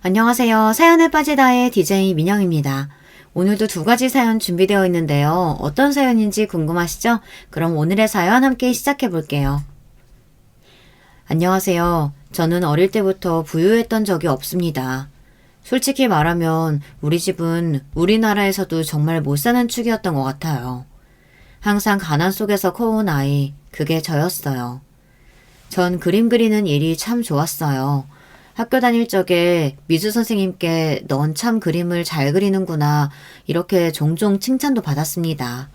안녕하세요. 사연에 빠지다의 DJ 민영입니다. 오늘도 두 가지 사연 준비되어 있는데요. 어떤 사연인지 궁금하시죠? 그럼 오늘의 사연 함께 시작해 볼게요. 안녕하세요. 저는 어릴 때부터 부유했던 적이 없습니다. 솔직히 말하면 우리 집은 우리나라에서도 정말 못 사는 축이었던 것 같아요. 항상 가난 속에서 커온 아이, 그게 저였어요. 전 그림 그리는 일이 참 좋았어요. 학교 다닐 적에 미술 선생님께 넌 참 그림을 잘 그리는구나 이렇게 종종 칭찬도 받았습니다.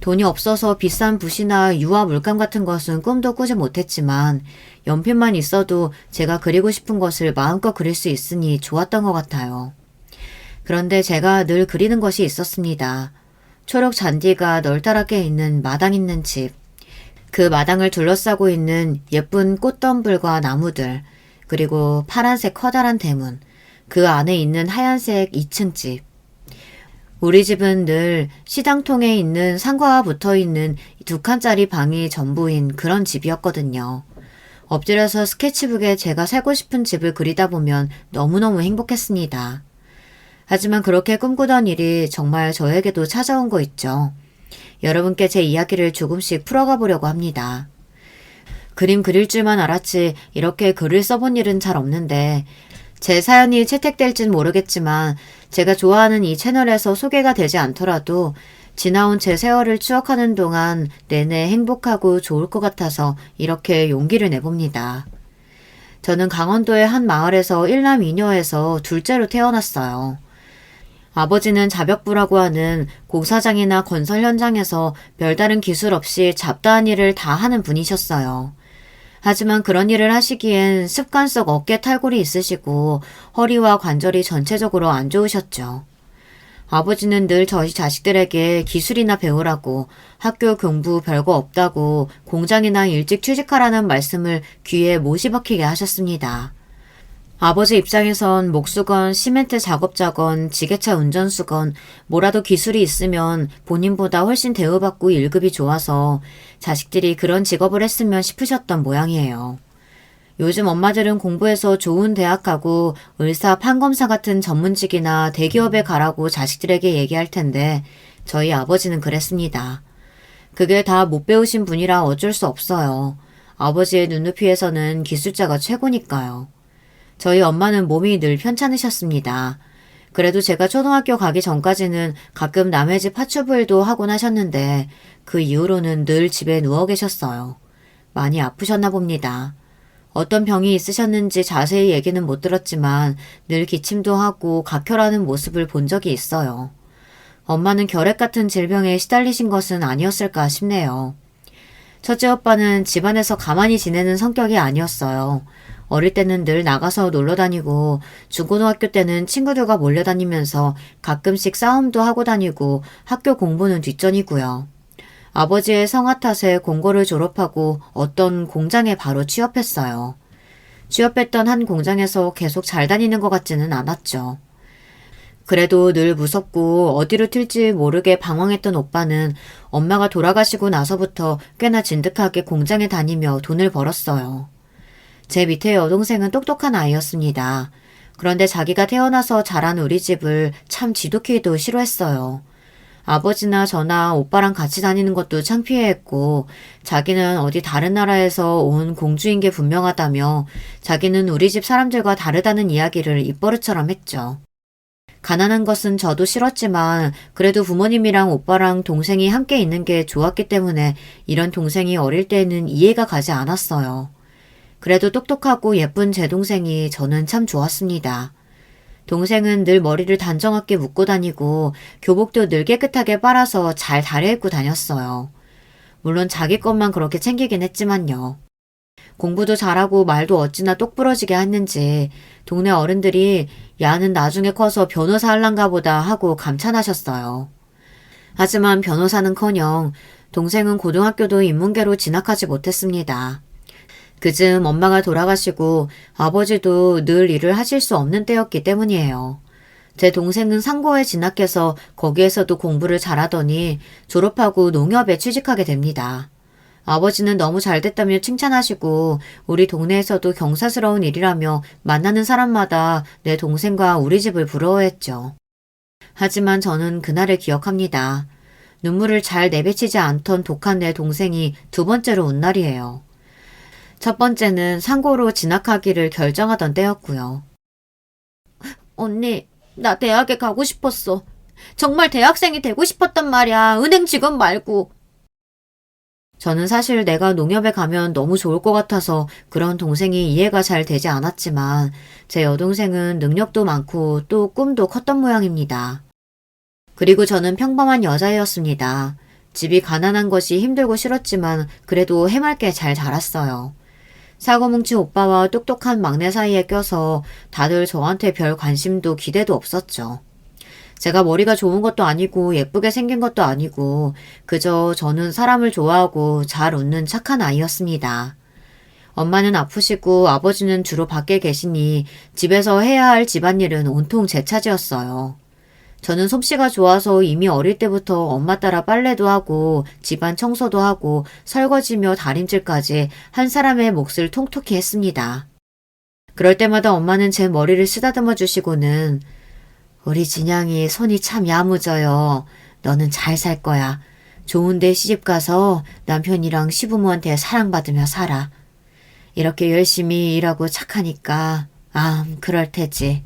돈이 없어서 비싼 붓이나 유화 물감 같은 것은 꿈도 꾸지 못했지만 연필만 있어도 제가 그리고 싶은 것을 마음껏 그릴 수 있으니 좋았던 것 같아요. 그런데 제가 늘 그리는 것이 있었습니다. 초록 잔디가 널따랗게 있는 마당 있는 집. 그 마당을 둘러싸고 있는 예쁜 꽃덤불과 나무들, 그리고 파란색 커다란 대문, 그 안에 있는 하얀색 2층 집. 우리 집은 늘 시장통에 있는 상가와 붙어 있는 2칸짜리 방이 전부인 그런 집이었거든요. 엎드려서 스케치북에 제가 살고 싶은 집을 그리다 보면 너무너무 행복했습니다. 하지만 그렇게 꿈꾸던 일이 정말 저에게도 찾아온 거 있죠. 여러분께 제 이야기를 조금씩 풀어가 보려고 합니다. 그림 그릴 줄만 알았지 이렇게 글을 써본 일은 잘 없는데 제 사연이 채택될진 모르겠지만 제가 좋아하는 이 채널에서 소개가 되지 않더라도 지나온 제 세월을 추억하는 동안 내내 행복하고 좋을 것 같아서 이렇게 용기를 내봅니다. 저는 강원도의 한 마을에서 1남 2녀에서 둘째로 태어났어요. 아버지는 자벽부라고 하는 공사장이나 건설 현장에서 별다른 기술 없이 잡다한 일을 다 하는 분이셨어요. 하지만 그런 일을 하시기엔 습관 속 어깨 탈골이 있으시고 허리와 관절이 전체적으로 안 좋으셨죠. 아버지는 늘 저희 자식들에게 기술이나 배우라고 학교 공부 별거 없다고 공장이나 일찍 취직하라는 말씀을 귀에 못이 박히게 하셨습니다. 아버지 입장에선 목수건, 시멘트 작업자건, 지게차 운전수건, 뭐라도 기술이 있으면 본인보다 훨씬 대우받고 일급이 좋아서 자식들이 그런 직업을 했으면 싶으셨던 모양이에요. 요즘 엄마들은 공부해서 좋은 대학 가고 의사, 판검사 같은 전문직이나 대기업에 가라고 자식들에게 얘기할 텐데 저희 아버지는 그랬습니다. 그게 다 못 배우신 분이라 어쩔 수 없어요. 아버지의 눈높이에서는 기술자가 최고니까요. 저희 엄마는 몸이 늘 편찮으셨습니다. 그래도 제가 초등학교 가기 전까지는 가끔 남의 집 파출부일도 하곤 하셨는데 그 이후로는 늘 집에 누워 계셨어요. 많이 아프셨나 봅니다. 어떤 병이 있으셨는지 자세히 얘기는 못 들었지만 늘 기침도 하고 각혈하는 모습을 본 적이 있어요. 엄마는 결핵 같은 질병에 시달리신 것은 아니었을까 싶네요. 첫째 오빠는 집안에서 가만히 지내는 성격이 아니었어요. 어릴 때는 늘 나가서 놀러 다니고 중고등학교 때는 친구들과 몰려다니면서 가끔씩 싸움도 하고 다니고 학교 공부는 뒷전이고요. 아버지의 성화 탓에 공고를 졸업하고 어떤 공장에 바로 취업했어요. 취업했던 한 공장에서 계속 잘 다니는 것 같지는 않았죠. 그래도 늘 무섭고 어디로 튈지 모르게 방황했던 오빠는 엄마가 돌아가시고 나서부터 꽤나 진득하게 공장에 다니며 돈을 벌었어요. 제 밑에 여동생은 똑똑한 아이였습니다. 그런데 자기가 태어나서 자란 우리 집을 참 지독히도 싫어했어요. 아버지나 저나 오빠랑 같이 다니는 것도 창피해했고 자기는 어디 다른 나라에서 온 공주인 게 분명하다며 자기는 우리 집 사람들과 다르다는 이야기를 입버릇처럼 했죠. 가난한 것은 저도 싫었지만 그래도 부모님이랑 오빠랑 동생이 함께 있는 게 좋았기 때문에 이런 동생이 어릴 때는 이해가 가지 않았어요. 그래도 똑똑하고 예쁜 제 동생이 저는 참 좋았습니다. 동생은 늘 머리를 단정하게 묶고 다니고 교복도 늘 깨끗하게 빨아서 잘 다려입고 다녔어요. 물론 자기 것만 그렇게 챙기긴 했지만요. 공부도 잘하고 말도 어찌나 똑부러지게 했는지 동네 어른들이 야는 나중에 커서 변호사 할란가 보다 하고 감탄하셨어요. 하지만 변호사는커녕 동생은 고등학교도 인문계로 진학하지 못했습니다. 그즈음 엄마가 돌아가시고 아버지도 늘 일을 하실 수 없는 때였기 때문이에요. 제 동생은 상고에 진학해서 거기에서도 공부를 잘하더니 졸업하고 농협에 취직하게 됩니다. 아버지는 너무 잘 됐다며 칭찬하시고 우리 동네에서도 경사스러운 일이라며 만나는 사람마다 내 동생과 우리 집을 부러워했죠. 하지만 저는 그날을 기억합니다. 눈물을 잘 내뱉히지 않던 독한 내 동생이 두 번째로 운 날이에요. 첫 번째는 상고로 진학하기를 결정하던 때였고요. 언니, 나 대학에 가고 싶었어. 정말 대학생이 되고 싶었단 말이야. 은행 직원 말고. 저는 사실 내가 농협에 가면 너무 좋을 것 같아서 그런 동생이 이해가 잘 되지 않았지만 제 여동생은 능력도 많고 또 꿈도 컸던 모양입니다. 그리고 저는 평범한 여자였습니다. 집이 가난한 것이 힘들고 싫었지만 그래도 해맑게 잘 자랐어요. 사고뭉치 오빠와 똑똑한 막내 사이에 껴서 다들 저한테 별 관심도 기대도 없었죠. 제가 머리가 좋은 것도 아니고 예쁘게 생긴 것도 아니고 그저 저는 사람을 좋아하고 잘 웃는 착한 아이였습니다. 엄마는 아프시고 아버지는 주로 밖에 계시니 집에서 해야 할 집안일은 온통 제 차지였어요. 저는 솜씨가 좋아서 이미 어릴 때부터 엄마 따라 빨래도 하고 집안 청소도 하고 설거지며 다림질까지 한 사람의 몫을 통톡히 했습니다. 그럴 때마다 엄마는 제 머리를 쓰다듬어 주시고는 우리 진양이 손이 참 야무져요. 너는 잘 살 거야. 좋은 데 시집가서 남편이랑 시부모한테 사랑받으며 살아. 이렇게 열심히 일하고 착하니까 그럴 테지.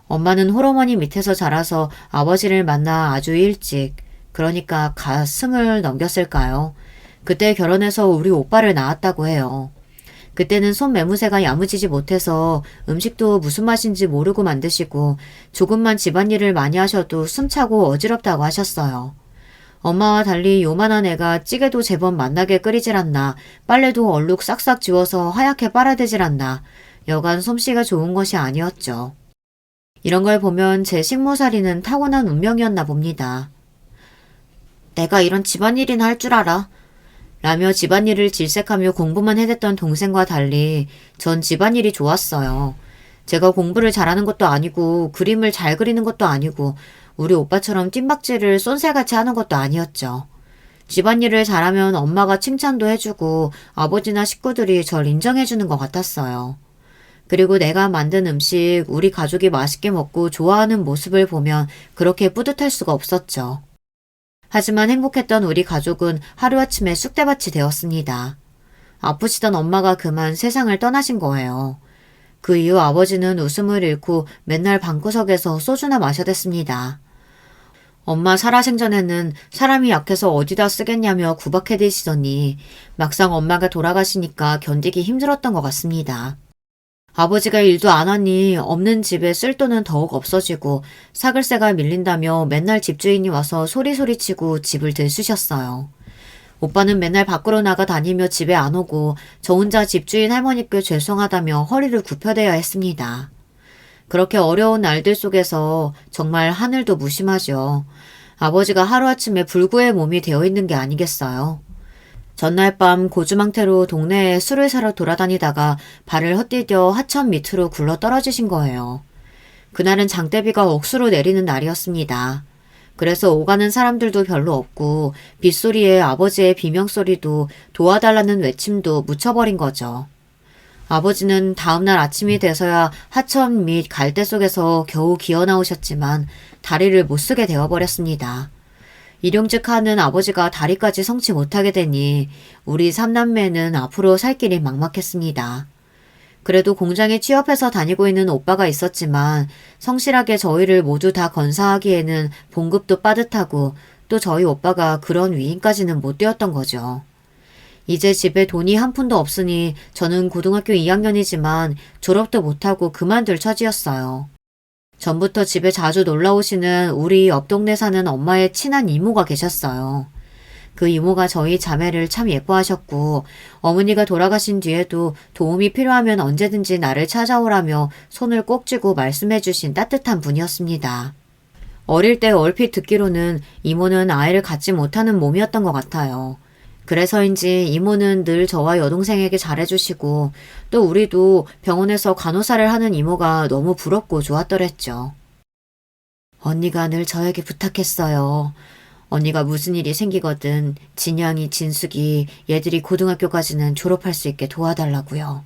엄마는 홀어머니 밑에서 자라서 아버지를 만나 아주 일찍, 그러니까 갓 20을 넘겼을까요? 그때 결혼해서 우리 오빠를 낳았다고 해요. 그때는 손매무새가 야무지지 못해서 음식도 무슨 맛인지 모르고 만드시고 조금만 집안일을 많이 하셔도 숨차고 어지럽다고 하셨어요. 엄마와 달리 요만한 애가 찌개도 제법 맛나게 끓이질 않나, 빨래도 얼룩 싹싹 지워서 하얗게 빨아대질 않나, 여간 솜씨가 좋은 것이 아니었죠. 이런 걸 보면 제 식모살이는 타고난 운명이었나 봅니다. 내가 이런 집안일이나 할 줄 알아. 라며 집안일을 질색하며 공부만 해댔던 동생과 달리 전 집안일이 좋았어요. 제가 공부를 잘하는 것도 아니고 그림을 잘 그리는 것도 아니고 우리 오빠처럼 뜀박질을 쏜살같이 하는 것도 아니었죠. 집안일을 잘하면 엄마가 칭찬도 해주고 아버지나 식구들이 절 인정해주는 것 같았어요. 그리고 내가 만든 음식 우리 가족이 맛있게 먹고 좋아하는 모습을 보면 그렇게 뿌듯할 수가 없었죠. 하지만 행복했던 우리 가족은 하루아침에 쑥대밭이 되었습니다. 아프시던 엄마가 그만 세상을 떠나신 거예요. 그 이후 아버지는 웃음을 잃고 맨날 방구석에서 소주나 마셔댔습니다. 엄마 살아생전에는 사람이 약해서 어디다 쓰겠냐며 구박해대시더니 막상 엄마가 돌아가시니까 견디기 힘들었던 것 같습니다. 아버지가 일도 안 하니 없는 집에 쓸 돈은 더욱 없어지고 사글세가 밀린다며 맨날 집주인이 와서 소리소리치고 집을 들쑤셨어요. 오빠는 맨날 밖으로 나가 다니며 집에 안 오고 저 혼자 집주인 할머니께 죄송하다며 허리를 굽혀대야 했습니다. 그렇게 어려운 날들 속에서 정말 하늘도 무심하죠. 아버지가 하루아침에 불구의 몸이 되어 있는 게 아니겠어요. 전날 밤 고주망태로 동네에 술을 사러 돌아다니다가 발을 헛디뎌 하천 밑으로 굴러 떨어지신 거예요. 그날은 장대비가 억수로 내리는 날이었습니다. 그래서 오가는 사람들도 별로 없고 빗소리에 아버지의 비명소리도 도와달라는 외침도 묻혀버린 거죠. 아버지는 다음날 아침이 돼서야 하천 및 갈대 속에서 겨우 기어나오셨지만 다리를 못쓰게 되어버렸습니다. 일용직하는 아버지가 다리까지 성치 못하게 되니 우리 삼남매는 앞으로 살 길이 막막했습니다. 그래도 공장에 취업해서 다니고 있는 오빠가 있었지만 성실하게 저희를 모두 다 건사하기에는 봉급도 빠듯하고 또 저희 오빠가 그런 위인까지는 못 되었던 거죠. 이제 집에 돈이 한 푼도 없으니 저는 고등학교 2학년이지만 졸업도 못하고 그만둘 처지였어요. 전부터 집에 자주 놀러오시는 우리 옆 동네 사는 엄마의 친한 이모가 계셨어요. 그 이모가 저희 자매를 참 예뻐하셨고 어머니가 돌아가신 뒤에도 도움이 필요하면 언제든지 나를 찾아오라며 손을 꼭 쥐고 말씀해 주신 따뜻한 분이었습니다. 어릴 때 얼핏 듣기로는 이모는 아이를 갖지 못하는 몸이었던 것 같아요. 그래서인지 이모는 늘 저와 여동생에게 잘해주시고 또 우리도 병원에서 간호사를 하는 이모가 너무 부럽고 좋았더랬죠. 언니가 늘 저에게 부탁했어요. 언니가 무슨 일이 생기거든 진양이, 진숙이 얘들이 고등학교까지는 졸업할 수 있게 도와달라고요.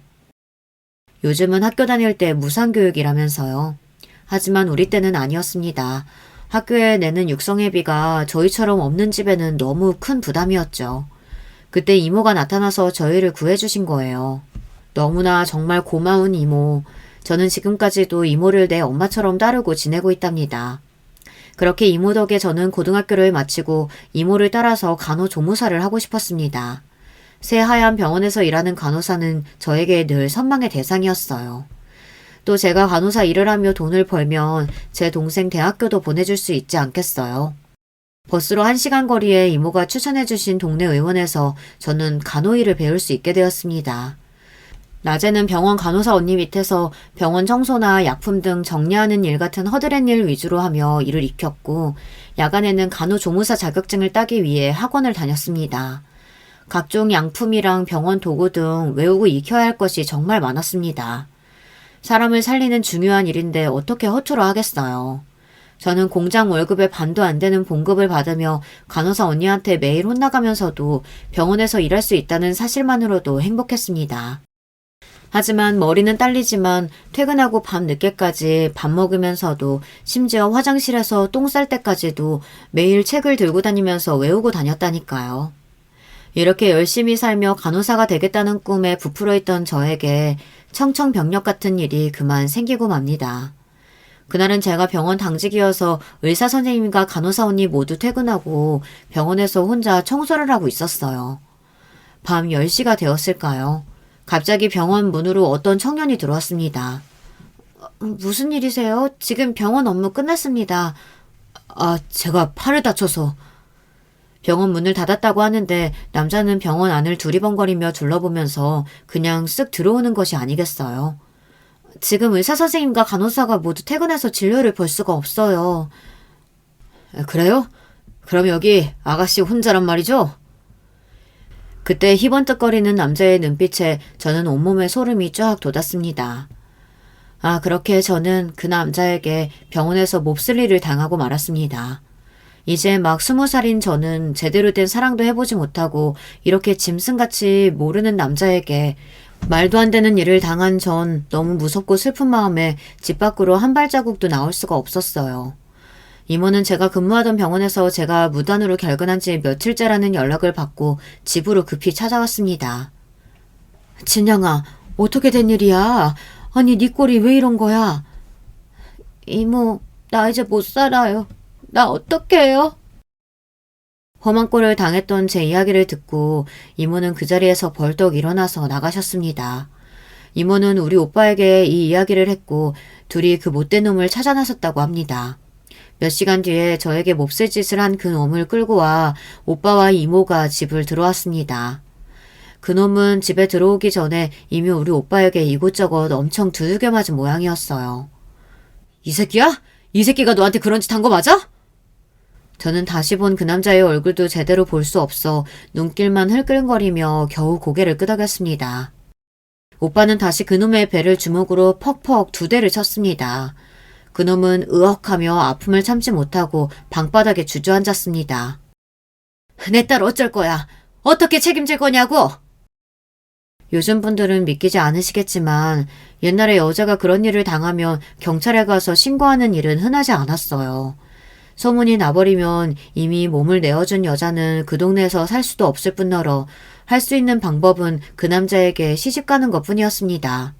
요즘은 학교 다닐 때 무상교육이라면서요. 하지만 우리 때는 아니었습니다. 학교에 내는 육성회비가 저희처럼 없는 집에는 너무 큰 부담이었죠. 그때 이모가 나타나서 저희를 구해주신 거예요. 너무나 정말 고마운 이모. 저는 지금까지도 이모를 내 엄마처럼 따르고 지내고 있답니다. 그렇게 이모 덕에 저는 고등학교를 마치고 이모를 따라서 간호조무사를 하고 싶었습니다. 새하얀 병원에서 일하는 간호사는 저에게 늘 선망의 대상이었어요. 또 제가 간호사 일을 하며 돈을 벌면 제 동생 대학교도 보내줄 수 있지 않겠어요. 버스로 1시간 거리에 이모가 추천해주신 동네 의원에서 저는 간호 일을 배울 수 있게 되었습니다. 낮에는 병원 간호사 언니 밑에서 병원 청소나 약품 등 정리하는 일 같은 허드렛 일 위주로 하며 일을 익혔고, 야간에는 간호조무사 자격증을 따기 위해 학원을 다녔습니다. 각종 양품이랑 병원 도구 등 외우고 익혀야 할 것이 정말 많았습니다. 사람을 살리는 중요한 일인데 어떻게 허투루 하겠어요. 저는 공장 월급의 반도 안 되는 봉급을 받으며 간호사 언니한테 매일 혼나가면서도 병원에서 일할 수 있다는 사실만으로도 행복했습니다. 하지만 머리는 딸리지만 퇴근하고 밤 늦게까지 밥 먹으면서도 심지어 화장실에서 똥 쌀 때까지도 매일 책을 들고 다니면서 외우고 다녔다니까요. 이렇게 열심히 살며 간호사가 되겠다는 꿈에 부풀어 있던 저에게 청천벽력 같은 일이 그만 생기고 맙니다. 그날은 제가 병원 당직이어서 의사 선생님과 간호사 언니 모두 퇴근하고 병원에서 혼자 청소를 하고 있었어요. 밤 10시가 되었을까요? 갑자기 병원 문으로 어떤 청년이 들어왔습니다. 무슨 일이세요? 지금 병원 업무 끝났습니다. 제가 팔을 다쳐서. 병원 문을 닫았다고 하는데 남자는 병원 안을 두리번거리며 둘러보면서 그냥 쓱 들어오는 것이 아니겠어요. 지금 의사 선생님과 간호사가 모두 퇴근해서 진료를 볼 수가 없어요. 그래요? 그럼 여기 아가씨 혼자란 말이죠? 그때 희번뜩거리는 남자의 눈빛에 저는 온몸에 소름이 쫙 돋았습니다. 그렇게 저는 그 남자에게 병원에서 몹쓸 일을 당하고 말았습니다. 이제 막 20살인 저는 제대로 된 사랑도 해보지 못하고 이렇게 짐승같이 모르는 남자에게 말도 안 되는 일을 당한 전 너무 무섭고 슬픈 마음에 집 밖으로 한 발자국도 나올 수가 없었어요. 이모는 제가 근무하던 병원에서 제가 무단으로 결근한 지 며칠째라는 연락을 받고 집으로 급히 찾아왔습니다. 진양아, 어떻게 된 일이야? 아니, 네 꼴이 왜 이런 거야? 이모, 나 이제 못 살아요. 나 어떡해요? 험한 꼴을 당했던 제 이야기를 듣고 이모는 그 자리에서 벌떡 일어나서 나가셨습니다. 이모는 우리 오빠에게 이 이야기를 했고 둘이 그 못된 놈을 찾아 나섰다고 합니다. 몇 시간 뒤에 저에게 몹쓸 짓을 한 그 놈을 끌고 와 오빠와 이모가 집을 들어왔습니다. 그 놈은 집에 들어오기 전에 이미 우리 오빠에게 이곳저곳 엄청 두들겨 맞은 모양이었어요. 이 새끼야? 이 새끼가 너한테 그런 짓 한 거 맞아? 저는 다시 본 그 남자의 얼굴도 제대로 볼 수 없어 눈길만 흘끌거리며 겨우 고개를 끄덕였습니다. 오빠는 다시 그놈의 배를 주먹으로 퍽퍽 2대를 쳤습니다. 그놈은 으억하며 아픔을 참지 못하고 방바닥에 주저앉았습니다. 내 딸 어쩔 거야? 어떻게 책임질 거냐고? 요즘 분들은 믿기지 않으시겠지만 옛날에 여자가 그런 일을 당하면 경찰에 가서 신고하는 일은 흔하지 않았어요. 소문이 나버리면 이미 몸을 내어준 여자는 그 동네에서 살 수도 없을 뿐더러 할 수 있는 방법은 그 남자에게 시집가는 것뿐이었습니다.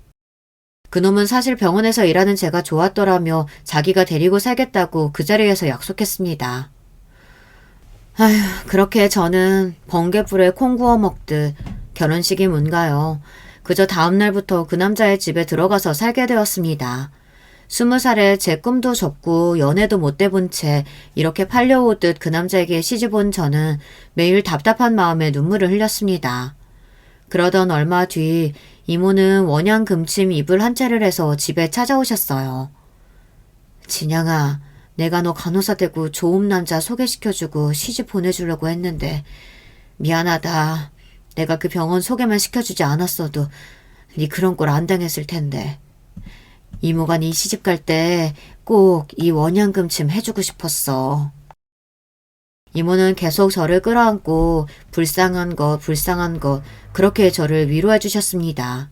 그놈은 사실 병원에서 일하는 제가 좋았더라며 자기가 데리고 살겠다고 그 자리에서 약속했습니다. 그렇게 저는 번개불에 콩 구워 먹듯 결혼식이 뭔가요. 그저 다음날부터 그 남자의 집에 들어가서 살게 되었습니다. 20살에 제 꿈도 접고 연애도 못 해본 채 이렇게 팔려오듯 그 남자에게 시집온 저는 매일 답답한 마음에 눈물을 흘렸습니다. 그러던 얼마 뒤 이모는 원양금침 이불 한 채를 해서 집에 찾아오셨어요. 진양아, 내가 너 간호사 되고 좋은 남자 소개시켜주고 시집 보내주려고 했는데 미안하다. 내가 그 병원 소개만 시켜주지 않았어도 네 그런 꼴 안 당했을 텐데. 이모가 네 시집 갈 때 꼭 이 원양금침 해주고 싶었어. 이모는 계속 저를 끌어안고 불쌍한 것 그렇게 저를 위로해 주셨습니다.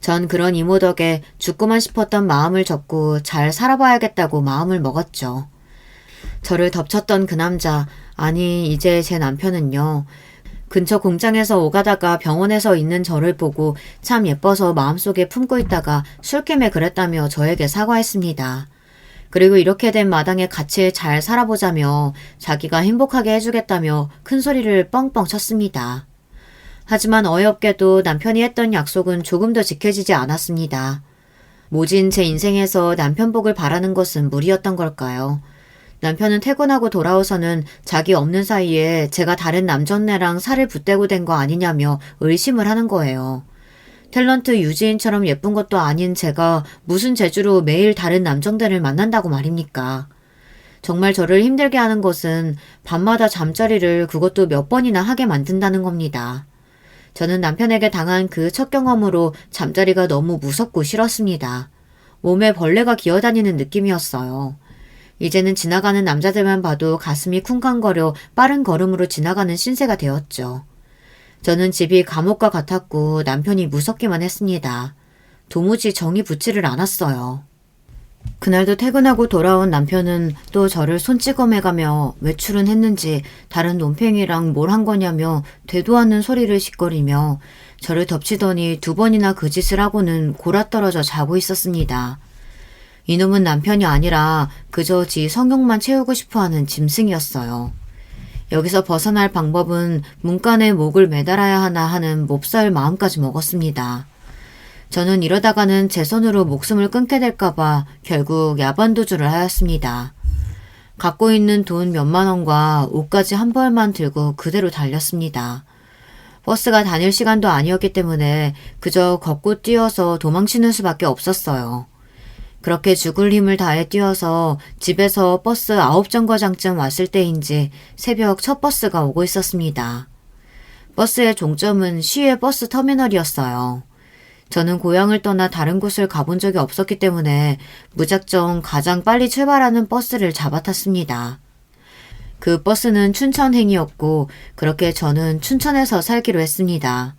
전 그런 이모 덕에 죽고만 싶었던 마음을 접고 잘 살아봐야겠다고 마음을 먹었죠. 저를 덮쳤던 그 남자, 아니 이제 제 남편은요. 근처 공장에서 오가다가 병원에서 있는 저를 보고 참 예뻐서 마음속에 품고 있다가 술김에 그랬다며 저에게 사과했습니다. 그리고 이렇게 된 마당에 같이 잘 살아보자며 자기가 행복하게 해주겠다며 큰 소리를 뻥뻥 쳤습니다. 하지만 어이없게도 남편이 했던 약속은 조금도 지켜지지 않았습니다. 모진 제 인생에서 남편 복을 바라는 것은 무리였던 걸까요? 남편은 퇴근하고 돌아오서는 자기 없는 사이에 제가 다른 남전네랑 살을 붙대고 된 거 아니냐며 의심을 하는 거예요. 탤런트 유지인처럼 예쁜 것도 아닌 제가 무슨 재주로 매일 다른 남정들을 만난다고 말입니까? 정말 저를 힘들게 하는 것은 밤마다 잠자리를 그것도 몇 번이나 하게 만든다는 겁니다. 저는 남편에게 당한 그 첫 경험으로 잠자리가 너무 무섭고 싫었습니다. 몸에 벌레가 기어다니는 느낌이었어요. 이제는 지나가는 남자들만 봐도 가슴이 쿵쾅거려 빠른 걸음으로 지나가는 신세가 되었죠. 저는 집이 감옥과 같았고 남편이 무섭기만 했습니다. 도무지 정이 붙지를 않았어요. 그날도 퇴근하고 돌아온 남편은 또 저를 손찌검해가며 외출은 했는지 다른 논팽이랑 뭘 한 거냐며 되도 않는 소리를 짓거리며 저를 덮치더니 2번이나 그 짓을 하고는 골아떨어져 자고 있었습니다. 이놈은 남편이 아니라 그저 지 성욕만 채우고 싶어하는 짐승이었어요. 여기서 벗어날 방법은 문간에 목을 매달아야 하나 하는 몹쓸 마음까지 먹었습니다. 저는 이러다가는 제 손으로 목숨을 끊게 될까봐 결국 야반도주를 하였습니다. 갖고 있는 돈 몇만 원과 옷까지 한 벌만 들고 그대로 달렸습니다. 버스가 다닐 시간도 아니었기 때문에 그저 걷고 뛰어서 도망치는 수밖에 없었어요. 그렇게 죽을 힘을 다해 뛰어서 집에서 버스 9정거장쯤 왔을 때인지 새벽 첫 버스가 오고 있었습니다. 버스의 종점은 시외 버스 터미널이었어요. 저는 고향을 떠나 다른 곳을 가본 적이 없었기 때문에 무작정 가장 빨리 출발하는 버스를 잡아탔습니다. 그 버스는 춘천행이었고 그렇게 저는 춘천에서 살기로 했습니다.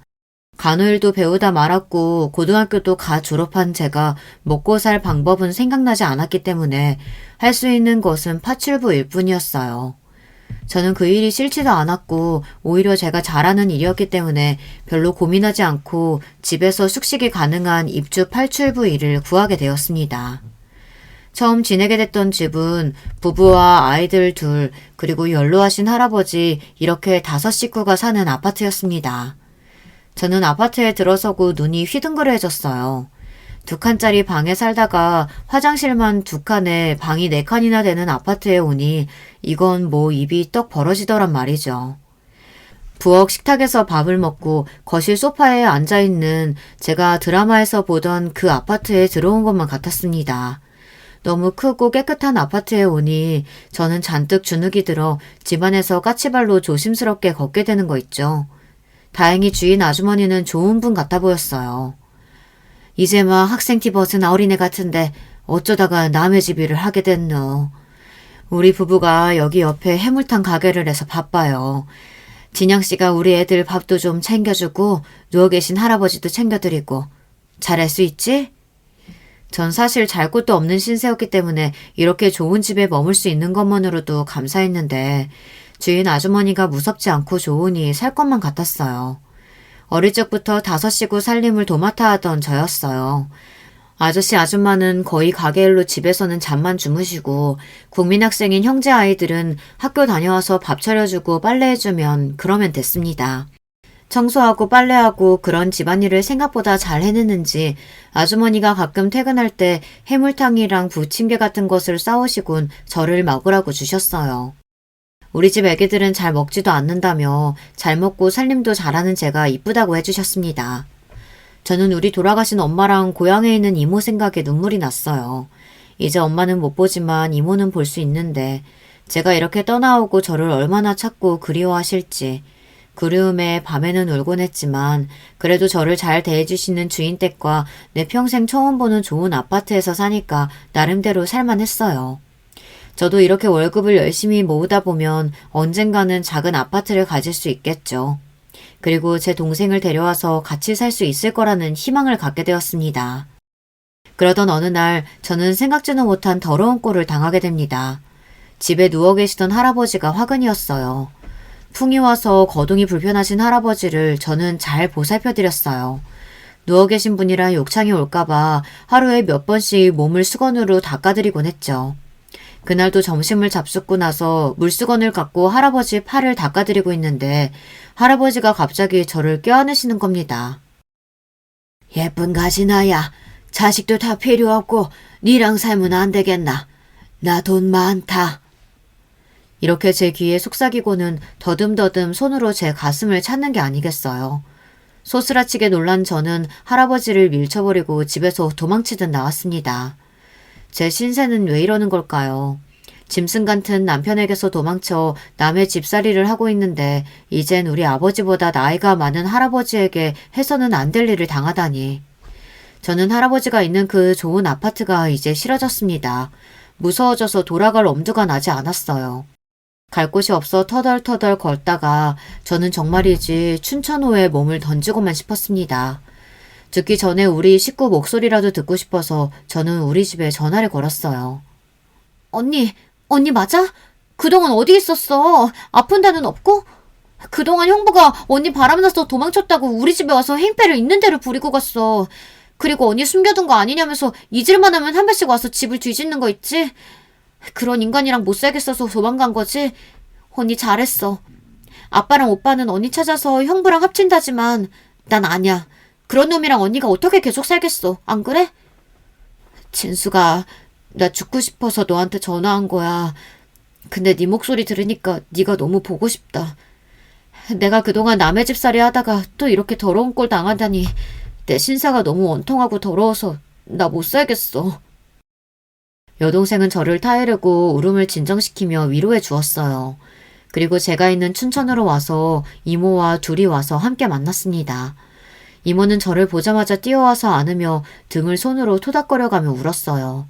간호일도 배우다 말았고 고등학교도 가 졸업한 제가 먹고 살 방법은 생각나지 않았기 때문에 할 수 있는 것은 파출부일 뿐이었어요. 저는 그 일이 싫지도 않았고 오히려 제가 잘하는 일이었기 때문에 별로 고민하지 않고 집에서 숙식이 가능한 입주 팔출부 일을 구하게 되었습니다. 처음 지내게 됐던 집은 부부와 아이들 둘 그리고 연로하신 할아버지 이렇게 5식구가 사는 아파트였습니다. 저는 아파트에 들어서고 눈이 휘둥그레졌어요. 2칸짜리 방에 살다가 화장실만 2칸에 방이 4칸이나 되는 아파트에 오니 이건 뭐 입이 떡 벌어지더란 말이죠. 부엌 식탁에서 밥을 먹고 거실 소파에 앉아있는 제가 드라마에서 보던 그 아파트에 들어온 것만 같았습니다. 너무 크고 깨끗한 아파트에 오니 저는 잔뜩 주눅이 들어 집안에서 까치발로 조심스럽게 걷게 되는 거 있죠. 다행히 주인 아주머니는 좋은 분 같아 보였어요. 이제 막 학생티 벗은 어린애 같은데 어쩌다가 남의 집 일을 하게 됐노. 우리 부부가 여기 옆에 해물탕 가게를 해서 바빠요. 진영씨가 우리 애들 밥도 좀 챙겨주고 누워 계신 할아버지도 챙겨드리고 잘할 수 있지? 전 사실 잘 곳도 없는 신세였기 때문에 이렇게 좋은 집에 머물 수 있는 것만으로도 감사했는데 주인 아주머니가 무섭지 않고 좋으니 살 것만 같았어요. 어릴 적부터 5식구 살림을 도맡아 하던 저였어요. 아저씨 아줌마는 거의 가게 일로 집에서는 잠만 주무시고 국민학생인 형제 아이들은 학교 다녀와서 밥 차려주고 빨래해주면 그러면 됐습니다. 청소하고 빨래하고 그런 집안일을 생각보다 잘 해냈는지 아주머니가 가끔 퇴근할 때 해물탕이랑 부침개 같은 것을 싸오시곤 저를 먹으라고 주셨어요. 우리 집 애기들은 잘 먹지도 않는다며 잘 먹고 살림도 잘하는 제가 이쁘다고 해주셨습니다. 저는 우리 돌아가신 엄마랑 고향에 있는 이모 생각에 눈물이 났어요. 이제 엄마는 못 보지만 이모는 볼 수 있는데 제가 이렇게 떠나오고 저를 얼마나 찾고 그리워하실지. 그리움에 밤에는 울곤 했지만 그래도 저를 잘 대해주시는 주인 댁과 내 평생 처음 보는 좋은 아파트에서 사니까 나름대로 살만했어요. 저도 이렇게 월급을 열심히 모으다 보면 언젠가는 작은 아파트를 가질 수 있겠죠. 그리고 제 동생을 데려와서 같이 살 수 있을 거라는 희망을 갖게 되었습니다. 그러던 어느 날 저는 생각지도 못한 더러운 꼴을 당하게 됩니다. 집에 누워 계시던 할아버지가 화근이었어요. 풍이 와서 거동이 불편하신 할아버지를 저는 잘 보살펴드렸어요. 누워 계신 분이라 욕창이 올까봐 하루에 몇 번씩 몸을 수건으로 닦아드리곤 했죠. 그날도 점심을 잡숫고 나서 물수건을 갖고 할아버지 팔을 닦아드리고 있는데 할아버지가 갑자기 저를 껴안으시는 겁니다. 예쁜 가시나야, 자식도 다 필요 없고 니랑 살면 안 되겠나? 나 돈 많다. 이렇게 제 귀에 속삭이고는 더듬더듬 손으로 제 가슴을 찾는 게 아니겠어요. 소스라치게 놀란 저는 할아버지를 밀쳐버리고 집에서 도망치듯 나왔습니다. 제 신세는 왜 이러는 걸까요? 짐승 같은 남편에게서 도망쳐 남의 집살이를 하고 있는데 이젠 우리 아버지보다 나이가 많은 할아버지에게 해서는 안 될 일을 당하다니. 저는 할아버지가 있는 그 좋은 아파트가 이제 싫어졌습니다. 무서워져서 돌아갈 엄두가 나지 않았어요. 갈 곳이 없어 터덜터덜 걷다가 저는 정말이지 춘천호에 몸을 던지고만 싶었습니다. 듣기 전에 우리 식구 목소리라도 듣고 싶어서 저는 우리 집에 전화를 걸었어요. 언니 맞아? 그동안 어디 있었어? 아픈 데는 없고? 그동안 형부가 언니 바람나서 도망쳤다고 우리 집에 와서 행패를 있는 대로 부리고 갔어. 그리고 언니 숨겨둔 거 아니냐면서 잊을만 하면 한 번씩 와서 집을 뒤집는 거 있지? 그런 인간이랑 못 살겠어서 도망간 거지? 언니 잘했어. 아빠랑 오빠는 언니 찾아서 형부랑 합친다지만 난 아니야. 그런 놈이랑 언니가 어떻게 계속 살겠어. 안 그래? 진수가 나 죽고 싶어서 너한테 전화한 거야. 근데 네 목소리 들으니까 네가 너무 보고 싶다. 내가 그동안 남의 집살이 하다가 또 이렇게 더러운 꼴 당하다니 내 신사가 너무 원통하고 더러워서 나 못 살겠어. 여동생은 저를 타이르고 울음을 진정시키며 위로해 주었어요. 그리고 제가 있는 춘천으로 와서 이모와 둘이 와서 함께 만났습니다. 이모는 저를 보자마자 뛰어와서 안으며 등을 손으로 토닥거려가며 울었어요.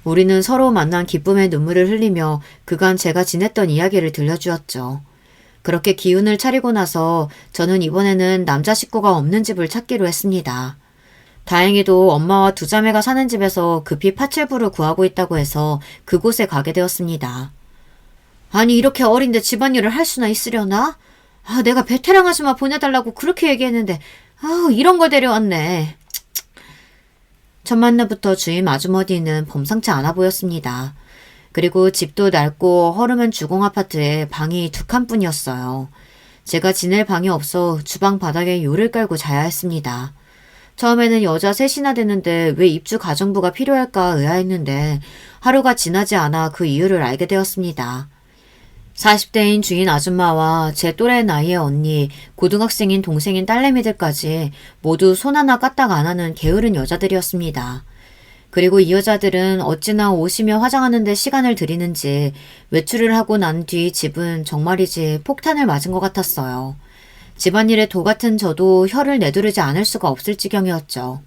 우리는 서로 만난 기쁨의 눈물을 흘리며 그간 제가 지냈던 이야기를 들려주었죠. 그렇게 기운을 차리고 나서 저는 이번에는 남자 식구가 없는 집을 찾기로 했습니다. 다행히도 엄마와 두 자매가 사는 집에서 급히 파출부를 구하고 있다고 해서 그곳에 가게 되었습니다. 아니 이렇게 어린데 집안일을 할 수나 있으려나? 내가 베테랑 아줌마 보내달라고 그렇게 얘기했는데 이런 걸 데려왔네. 첫 만남부터 주임 아주머니는 범상치 않아 보였습니다. 그리고 집도 낡고 허름한 주공 아파트에 방이 2칸뿐이었어요. 제가 지낼 방이 없어 주방 바닥에 요를 깔고 자야 했습니다. 처음에는 여자 셋이나 되는데 왜 입주 가정부가 필요할까 의아했는데 하루가 지나지 않아 그 이유를 알게 되었습니다. 40대인 주인 아줌마와 제 또래 나이의 언니, 고등학생인 동생인 딸내미들까지 모두 손 하나 까딱 안 하는 게으른 여자들이었습니다. 그리고 이 여자들은 어찌나 옷이며 화장하는 데 시간을 들이는지 외출을 하고 난 뒤 집은 정말이지 폭탄을 맞은 것 같았어요. 집안일에 도 같은 저도 혀를 내두르지 않을 수가 없을 지경이었죠.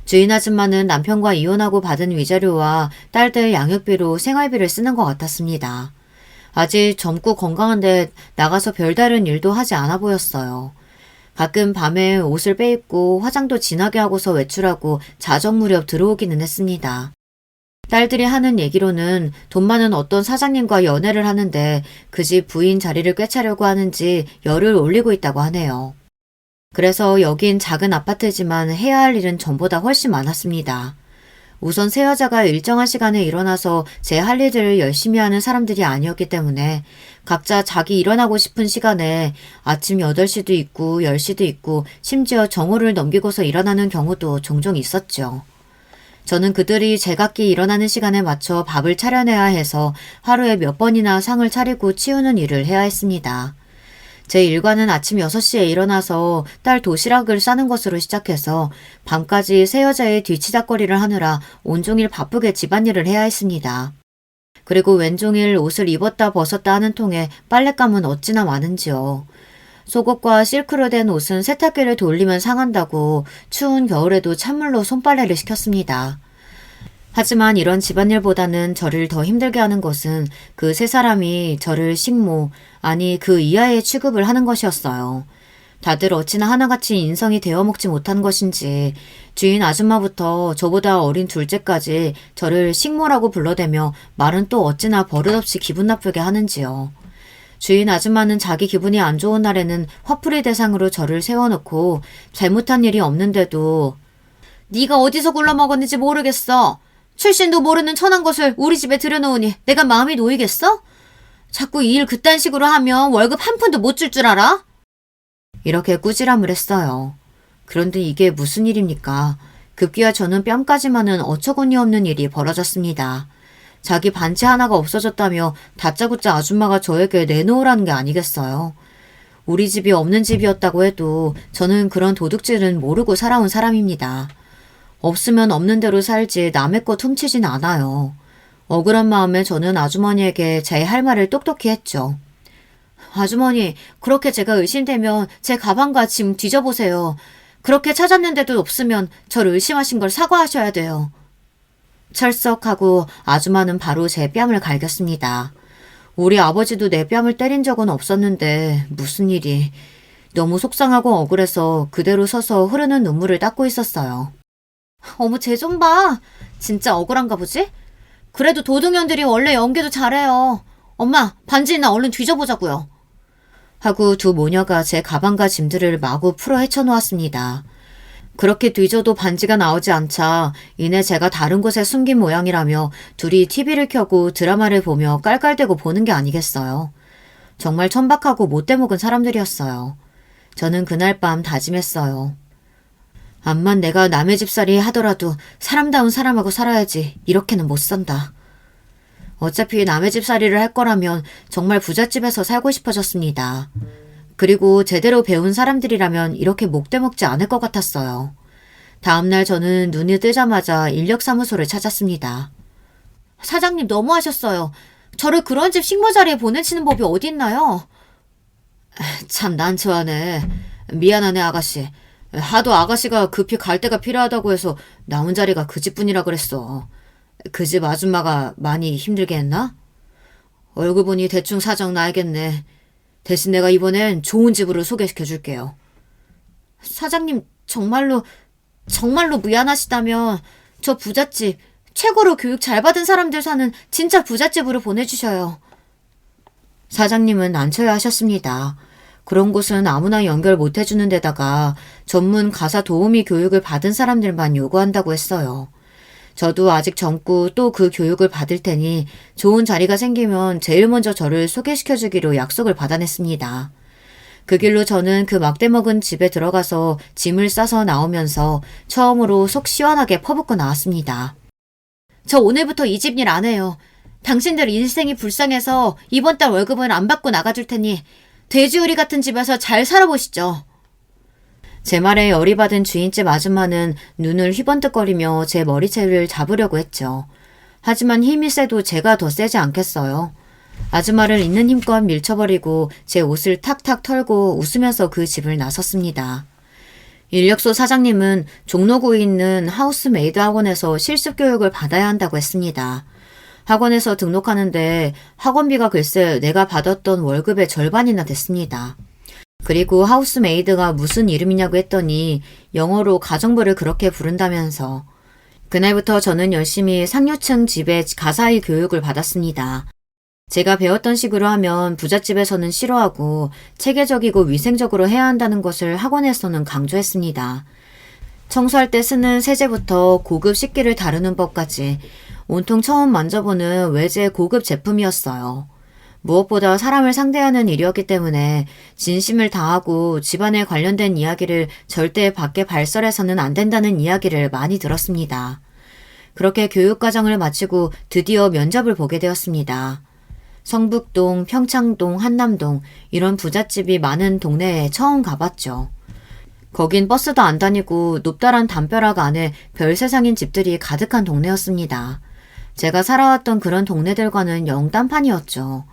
주인 아줌마는 남편과 이혼하고 받은 위자료와 딸들 양육비로 생활비를 쓰는 것 같았습니다. 아직 젊고 건강한데 나가서 별다른 일도 하지 않아 보였어요. 가끔 밤에 옷을 빼입고 화장도 진하게 하고서 외출하고 자정 무렵 들어오기는 했습니다. 딸들이 하는 얘기로는 돈 많은 어떤 사장님과 연애를 하는데 그 집 부인 자리를 꿰차려고 하는지 열을 올리고 있다고 하네요. 그래서 여긴 작은 아파트지만 해야 할 일은 전보다 훨씬 많았습니다. 우선 세 여자가 일정한 시간에 일어나서 제 할 일들을 열심히 하는 사람들이 아니었기 때문에 각자 자기 일어나고 싶은 시간에 아침 8시도 있고 10시도 있고 심지어 정오를 넘기고서 일어나는 경우도 종종 있었죠. 저는 그들이 제각기 일어나는 시간에 맞춰 밥을 차려내야 해서 하루에 몇 번이나 상을 차리고 치우는 일을 해야 했습니다. 제 일과는 아침 6시에 일어나서 딸 도시락을 싸는 것으로 시작해서 밤까지 세 여자의 뒤치다꺼리를 하느라 온종일 바쁘게 집안일을 해야 했습니다. 그리고 왼종일 옷을 입었다 벗었다 하는 통에 빨랫감은 어찌나 많은지요. 속옷과 실크로 된 옷은 세탁기를 돌리면 상한다고 추운 겨울에도 찬물로 손빨래를 시켰습니다. 하지만 이런 집안일보다는 저를 더 힘들게 하는 것은 그 세 사람이 저를 식모, 아니 그 이하의 취급을 하는 것이었어요. 다들 어찌나 하나같이 인성이 되어먹지 못한 것인지 주인 아줌마부터 저보다 어린 둘째까지 저를 식모라고 불러대며 말은 또 어찌나 버릇없이 기분 나쁘게 하는지요. 주인 아줌마는 자기 기분이 안 좋은 날에는 화풀이 대상으로 저를 세워놓고 잘못한 일이 없는데도 네가 어디서 굴러먹었는지 모르겠어. 출신도 모르는 천한 것을 우리 집에 들여놓으니 내가 마음이 놓이겠어? 자꾸 이 일 그딴 식으로 하면 월급 한 푼도 못 줄 줄 알아? 이렇게 꾸지람을 했어요. 그런데 이게 무슨 일입니까? 급기야 저는 뺨까지만은 어처구니 없는 일이 벌어졌습니다. 자기 반지 하나가 없어졌다며 다짜고짜 아줌마가 저에게 내놓으라는 게 아니겠어요. 우리 집이 없는 집이었다고 해도 저는 그런 도둑질은 모르고 살아온 사람입니다. 없으면 없는 대로 살지 남의 것 훔치진 않아요. 억울한 마음에 저는 아주머니에게 제 할 말을 똑똑히 했죠. 아주머니, 그렇게 제가 의심되면 제 가방과 짐 뒤져보세요. 그렇게 찾았는데도 없으면 저를 의심하신 걸 사과하셔야 돼요. 철썩하고 아줌마는 바로 제 뺨을 갈겼습니다. 우리 아버지도 내 뺨을 때린 적은 없었는데 무슨 일이. 너무 속상하고 억울해서 그대로 서서 흐르는 눈물을 닦고 있었어요. 어머, 쟤 좀 봐. 진짜 억울한가 보지? 그래도 도둑년들이 원래 연기도 잘해요. 엄마, 반지나 얼른 뒤져보자고요. 하고 두 모녀가 제 가방과 짐들을 마구 풀어 헤쳐놓았습니다. 그렇게 뒤져도 반지가 나오지 않자 이내 제가 다른 곳에 숨긴 모양이라며 둘이 TV를 켜고 드라마를 보며 깔깔대고 보는 게 아니겠어요. 정말 천박하고 못돼먹은 사람들이었어요. 저는 그날 밤 다짐했어요. 암만 내가 남의 집살이 하더라도 사람다운 사람하고 살아야지. 이렇게는 못 산다. 어차피 남의 집살이를 할 거라면 정말 부잣집에서 살고 싶어졌습니다. 그리고 제대로 배운 사람들이라면 이렇게 목대먹지 않을 것 같았어요. 다음날 저는 눈이 뜨자마자 인력사무소를 찾았습니다. 사장님 너무하셨어요. 저를 그런 집 식모 자리에 보내시는 법이 어디 있나요? 참 난처하네. 미안하네 아가씨. 하도 아가씨가 급히 갈 데가 필요하다고 해서 나온 자리가 그 집뿐이라 그랬어. 그 집 아줌마가 많이 힘들게 했나? 얼굴 보니 대충 사정 나야겠네. 대신 내가 이번엔 좋은 집으로 소개시켜 줄게요. 사장님 정말로 미안하시다면 저 부잣집, 최고로 교육 잘 받은 사람들 사는 진짜 부잣집으로 보내주셔요. 사장님은 난처해 하셨습니다. 그런 곳은 아무나 연결 못 해주는 데다가 전문 가사 도우미 교육을 받은 사람들만 요구한다고 했어요. 저도 아직 젊고 또 그 교육을 받을 테니 좋은 자리가 생기면 제일 먼저 저를 소개시켜주기로 약속을 받아냈습니다. 그 길로 저는 그 막대먹은 집에 들어가서 짐을 싸서 나오면서 처음으로 속 시원하게 퍼붓고 나왔습니다. 저 오늘부터 이 집 일 안 해요. 당신들 인생이 불쌍해서 이번 달 월급은 안 받고 나가줄 테니 돼지우리 같은 집에서 잘 살아보시죠. 제 말에 열이 받은 주인집 아줌마는 눈을 휘번뜩거리며 제 머리채를 잡으려고 했죠. 하지만 힘이 세도 제가 더 세지 않겠어요. 아줌마를 있는 힘껏 밀쳐버리고 제 옷을 탁탁 털고 웃으면서 그 집을 나섰습니다. 인력소 사장님은 종로구에 있는 하우스메이드 학원에서 실습교육을 받아야 한다고 했습니다. 학원에서 등록하는데 학원비가 글쎄 내가 받았던 월급의 절반이나 됐습니다. 그리고 하우스메이드가 무슨 이름이냐고 했더니 영어로 가정부를 그렇게 부른다면서 그날부터 저는 열심히 상류층 집에 가사일 교육을 받았습니다. 제가 배웠던 식으로 하면 부잣집에서는 싫어하고 체계적이고 위생적으로 해야 한다는 것을 학원에서는 강조했습니다. 청소할 때 쓰는 세제부터 고급 식기를 다루는 법까지 온통 처음 만져보는 외제 고급 제품이었어요. 무엇보다 사람을 상대하는 일이었기 때문에 진심을 다하고 집안에 관련된 이야기를 절대 밖에 발설해서는 안 된다는 이야기를 많이 들었습니다. 그렇게 교육과정을 마치고 드디어 면접을 보게 되었습니다. 성북동, 평창동, 한남동 이런 부잣집이 많은 동네에 처음 가봤죠. 거긴 버스도 안 다니고 높다란 담벼락 안에 별세상인 집들이 가득한 동네였습니다. 제가 살아왔던 그런 동네들과는 영 딴판이었죠.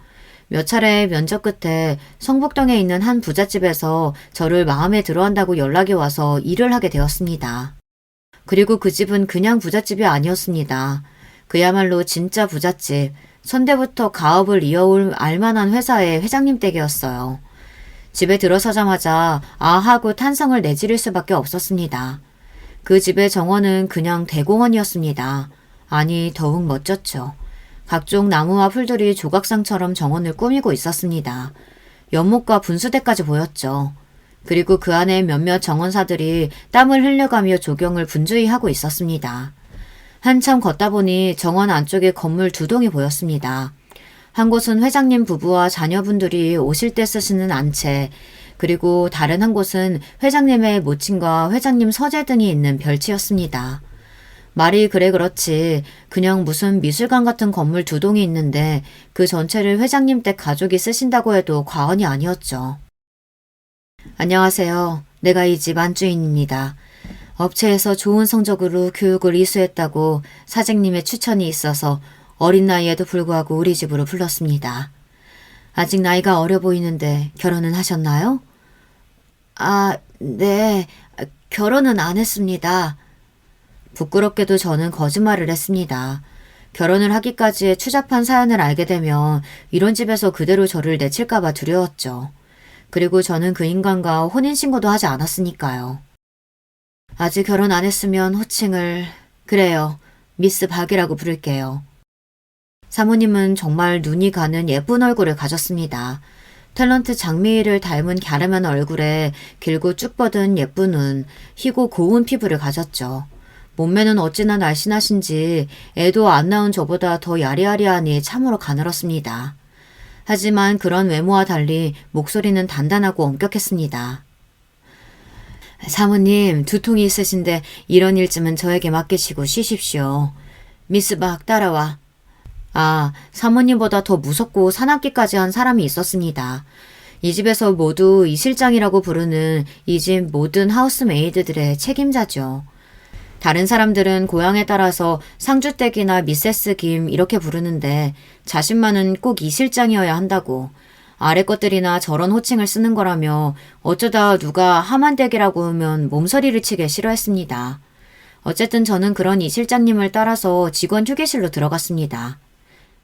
몇 차례 면접 끝에 성북동에 있는 한 부잣집에서 저를 마음에 들어한다고 연락이 와서 일을 하게 되었습니다. 그리고 그 집은 그냥 부잣집이 아니었습니다. 그야말로 진짜 부잣집, 선대부터 가업을 이어올 알만한 회사의 회장님 댁이었어요. 집에 들어서자마자 아 하고 탄성을 내지를 수밖에 없었습니다. 그 집의 정원은 그냥 대공원이었습니다. 아니, 더욱 멋졌죠. 각종 나무와 풀들이 조각상처럼 정원을 꾸미고 있었습니다. 연못과 분수대까지 보였죠. 그리고 그 안에 몇몇 정원사들이 땀을 흘려가며 조경을 분주히 하고 있었습니다. 한참 걷다 보니 정원 안쪽에 건물 두 동이 보였습니다. 한 곳은 회장님 부부와 자녀분들이 오실 때 쓰시는 안채, 그리고 다른 한 곳은 회장님의 모친과 회장님 서재 등이 있는 별치였습니다. 말이 그래 그렇지 그냥 무슨 미술관 같은 건물 두 동이 있는데 그 전체를 회장님 댁 가족이 쓰신다고 해도 과언이 아니었죠. 안녕하세요. 내가 이 집 안주인입니다. 업체에서 좋은 성적으로 교육을 이수했다고 사장님의 추천이 있어서 어린 나이에도 불구하고 우리 집으로 불렀습니다. 아직 나이가 어려 보이는데 결혼은 하셨나요? 아, 네. 결혼은 안 했습니다. 부끄럽게도 저는 거짓말을 했습니다. 결혼을 하기까지의 추잡한 사연을 알게 되면 이런 집에서 그대로 저를 내칠까봐 두려웠죠. 그리고 저는 그 인간과 혼인신고도 하지 않았으니까요. 아직 결혼 안 했으면 호칭을 그래요. 미스 박이라고 부를게요. 사모님은 정말 눈이 가는 예쁜 얼굴을 가졌습니다. 탤런트 장미희를 닮은 갸름한 얼굴에 길고 쭉 뻗은 예쁜 눈, 희고 고운 피부를 가졌죠. 몸매는 어찌나 날씬하신지 애도 안 낳은 저보다 더 야리야리하니 참으로 가늘었습니다. 하지만 그런 외모와 달리 목소리는 단단하고 엄격했습니다. 사모님, 두통이 있으신데 이런 일쯤은 저에게 맡기시고 쉬십시오. 미스 박 따라와. 아, 사모님보다 더 무섭고 사납기까지 한 사람이 있었습니다. 이 집에서 모두 이 실장이라고 부르는 이 집 모든 하우스메이드들의 책임자죠. 다른 사람들은 고향에 따라서 상주댁이나 미세스 김 이렇게 부르는데 자신만은 꼭 이 실장이어야 한다고. 아래 것들이나 저런 호칭을 쓰는 거라며 어쩌다 누가 하만댁이라고 하면 몸서리를 치게 싫어했습니다. 어쨌든 저는 그런 이 실장님을 따라서 직원 휴게실로 들어갔습니다.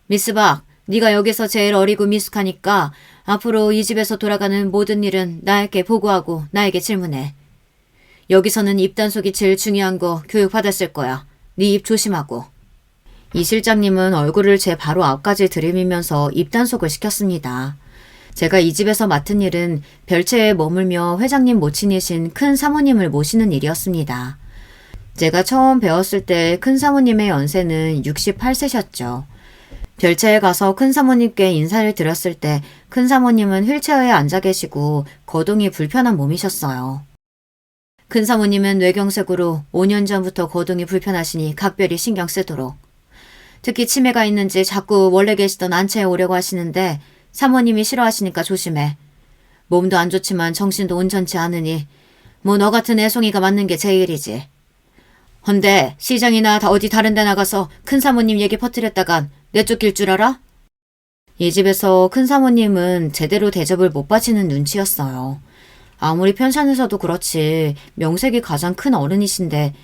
미스 박, 네가 여기서 제일 어리고 미숙하니까 앞으로 이 집에서 돌아가는 모든 일은 나에게 보고하고 나에게 질문해. 여기서는 입단속이 제일 중요한 거 교육받았을 거야. 네 입 조심하고. 이 실장님은 얼굴을 제 바로 앞까지 들이밀면서 입단속을 시켰습니다. 제가 이 집에서 맡은 일은 별채에 머물며 회장님 모친이신 큰 사모님을 모시는 일이었습니다. 제가 처음 배웠을 때 큰 사모님의 연세는 68세셨죠. 별채에 가서 큰 사모님께 인사를 드렸을 때 큰 사모님은 휠체어에 앉아 계시고 거동이 불편한 몸이셨어요. 큰 사모님은 뇌경색으로 5년 전부터 거동이 불편하시니 각별히 신경 쓰도록. 특히 치매가 있는지 자꾸 원래 계시던 안채에 오려고 하시는데 사모님이 싫어하시니까 조심해. 몸도 안 좋지만 정신도 온전치 않으니 뭐 너 같은 애송이가 맞는 게 제일이지. 헌데 시장이나 어디 다른 데 나가서 큰 사모님 얘기 퍼뜨렸다간 내쫓길 줄 알아? 이 집에서 큰 사모님은 제대로 대접을 못 받치는 눈치였어요. 아무리 편찮으셔도 그렇지 명색이 가장 큰 어른이신데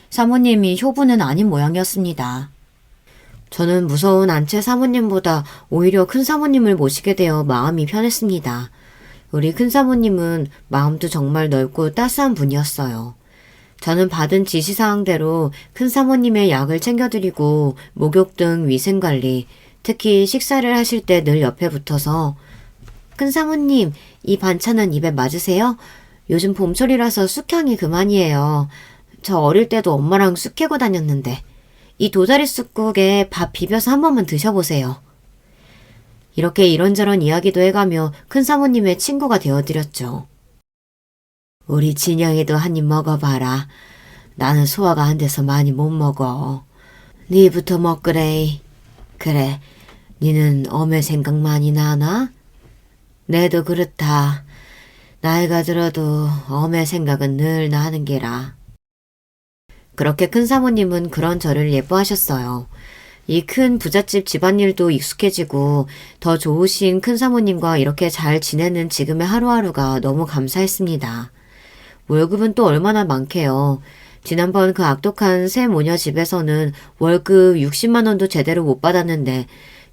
사모님이 효부는 아닌 모양이었습니다. 저는 무서운 안채 사모님보다 오히려 큰 사모님을 모시게 되어 마음이 편했습니다. 우리 큰 사모님은 마음도 정말 넓고 따스한 분이었어요. 저는 받은 지시사항대로 큰 사모님의 약을 챙겨드리고 목욕 등 위생관리, 특히 식사를 하실 때 늘 옆에 붙어서 큰 사모님, 이 반찬은 입에 맞으세요? 요즘 봄철이라서 쑥향이 그만이에요. 저 어릴 때도 엄마랑 쑥 캐고 다녔는데 이 도다리 쑥국에 밥 비벼서 한 번만 드셔보세요. 이렇게 이런저런 이야기도 해가며 큰 사모님의 친구가 되어드렸죠. 우리 진영이도 한 입 먹어봐라. 나는 소화가 안 돼서 많이 못 먹어. 니부터 먹으래. 그래, 니는 엄의 생각 많이 나나? 내도 그렇다. 나이가 들어도 엄의 생각은 늘 나는 게라. 그렇게 큰 사모님은 그런 저를 예뻐하셨어요. 이 큰 부잣집 집안일도 익숙해지고 더 좋으신 큰 사모님과 이렇게 잘 지내는 지금의 하루하루가 너무 감사했습니다. 월급은 또 얼마나 많게요. 지난번 그 악독한 새 모녀 집에서는 월급 60만 원도 제대로 못 받았는데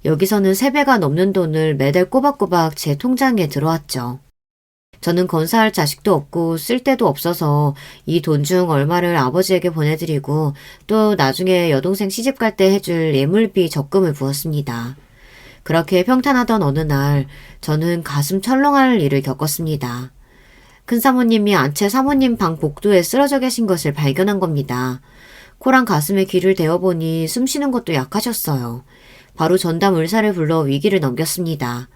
여기서는 3배가 넘는 돈을 매달 꼬박꼬박 제 통장에 들어왔죠. 저는 건사할 자식도 없고 쓸 데도 없어서 이 돈 중 얼마를 아버지에게 보내드리고 또 나중에 여동생 시집 갈 때 해줄 예물비 적금을 부었습니다. 그렇게 평탄하던 어느 날 저는 가슴 철렁할 일을 겪었습니다. 큰 사모님이 안채 사모님 방 복도에 쓰러져 계신 것을 발견한 겁니다. 코랑 가슴에 귀를 대어보니 숨 쉬는 것도 약하셨어요. 바로 전담 의사를 불러 위기를 넘겼습니다.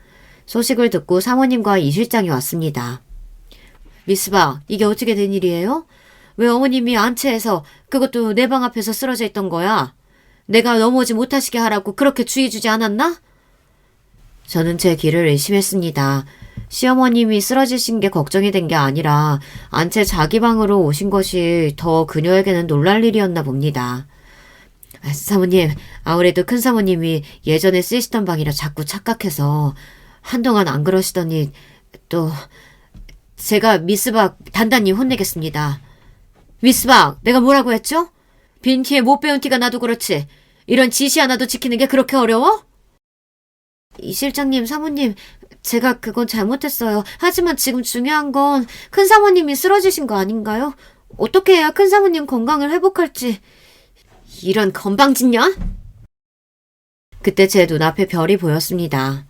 소식을 듣고 사모님과 이 실장이 왔습니다. 미스박, 이게 어떻게 된 일이에요? 왜 어머님이 안채에서 그것도 내 방 앞에서 쓰러져 있던 거야? 내가 넘어오지 못하시게 하라고 그렇게 주의 주지 않았나? 저는 제 귀를 의심했습니다. 시어머님이 쓰러지신 게 걱정이 된 게 아니라 안채 자기 방으로 오신 것이 더 그녀에게는 놀랄 일이었나 봅니다. 사모님, 아무래도 큰 사모님이 예전에 쓰시던 방이라 자꾸 착각해서 한동안 안 그러시더니 또 제가 미스박 단단히 혼내겠습니다. 미스박, 내가 뭐라고 했죠? 빈 티에 못 배운 티가 나도 그렇지. 이런 지시 하나도 지키는 게 그렇게 어려워? 이 실장님, 사모님, 제가 그건 잘못했어요. 하지만 지금 중요한 건 큰 사모님이 쓰러지신 거 아닌가요? 어떻게 해야 큰 사모님 건강을 회복할지. 이런 건방진년? 그때 제 눈앞에 별이 보였습니다.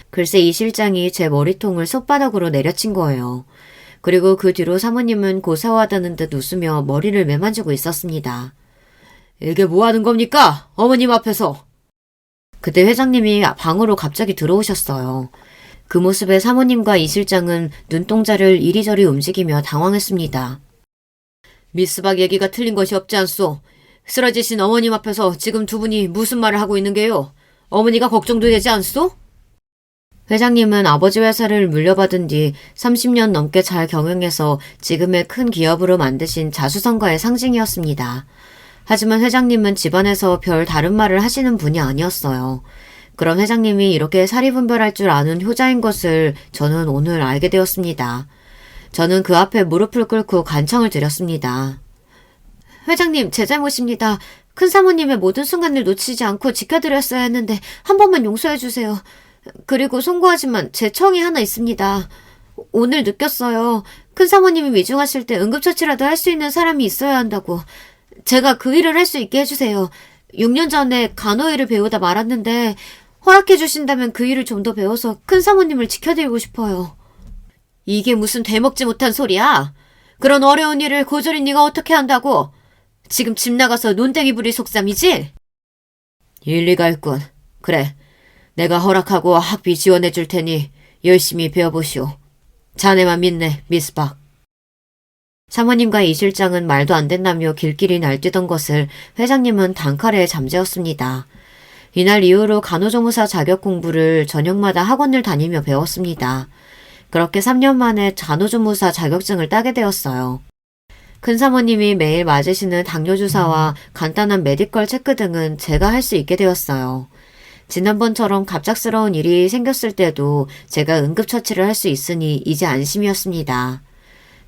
글쎄 이 실장이 제 머리통을 손바닥으로 내려친 거예요. 그리고 그 뒤로 사모님은 고사하다는 듯 웃으며 머리를 매만지고 있었습니다. 이게 뭐 하는 겁니까? 어머님 앞에서. 그때 회장님이 방으로 갑자기 들어오셨어요. 그 모습에 사모님과 이 실장은 눈동자를 이리저리 움직이며 당황했습니다. 미스박 얘기가 틀린 것이 없지 않소. 쓰러지신 어머님 앞에서 지금 두 분이 무슨 말을 하고 있는 게요? 어머니가 걱정도 되지 않소? 회장님은 아버지 회사를 물려받은 뒤 30년 넘게 잘 경영해서 지금의 큰 기업으로 만드신 자수성가의 상징이었습니다. 하지만 회장님은 집안에서 별 다른 말을 하시는 분이 아니었어요. 그럼 회장님이 이렇게 사리분별할 줄 아는 효자인 것을 저는 오늘 알게 되었습니다. 저는 그 앞에 무릎을 꿇고 간청을 드렸습니다. 회장님, 제 잘못입니다. 큰 사모님의 모든 순간을 놓치지 않고 지켜드렸어야 했는데 한 번만 용서해 주세요. 그리고 송구하지만 제 청이 하나 있습니다. 오늘 느꼈어요. 큰 사모님이 위중하실 때 응급처치라도 할 수 있는 사람이 있어야 한다고. 제가 그 일을 할 수 있게 해주세요. 6년 전에 간호일을 배우다 말았는데 허락해 주신다면 그 일을 좀 더 배워서 큰 사모님을 지켜드리고 싶어요. 이게 무슨 되먹지 못한 소리야? 그런 어려운 일을 고졸이 네가 어떻게 한다고? 지금 집 나가서 논땡이 부릴 속셈이지? 일리가 있군. 그래. 내가 허락하고 학비 지원해 줄 테니 열심히 배워보시오. 자네만 믿네, 미스박. 사모님과 이 실장은 말도 안 된다며 길길이 날뛰던 것을 회장님은 단칼에 잠재웠습니다. 이날 이후로 간호조무사 자격 공부를 저녁마다 학원을 다니며 배웠습니다. 그렇게 3년 만에 간호조무사 자격증을 따게 되었어요. 큰 사모님이 매일 맞으시는 당뇨주사와 간단한 메디컬 체크 등은 제가 할 수 있게 되었어요. 지난번처럼 갑작스러운 일이 생겼을 때도 제가 응급처치를 할 수 있으니 이제 안심이었습니다.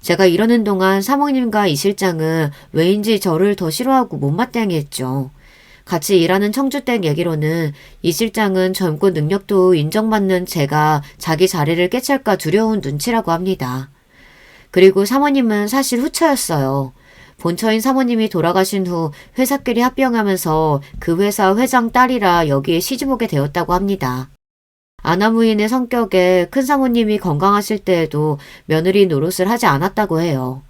제가 이러는 동안 사모님과 이 실장은 왜인지 저를 더 싫어하고 못마땅해 했죠. 같이 일하는 청주댁 얘기로는 이 실장은 젊고 능력도 인정받는 제가 자기 자리를 깨찰까 두려운 눈치라고 합니다. 그리고 사모님은 사실 후처였어요. 본처인 사모님이 돌아가신 후 회사끼리 합병하면서 그 회사 회장 딸이라 여기에 시집오게 되었다고 합니다. 아나무인의 성격에 큰 사모님이 건강하실 때에도 며느리 노릇을 하지 않았다고 해요.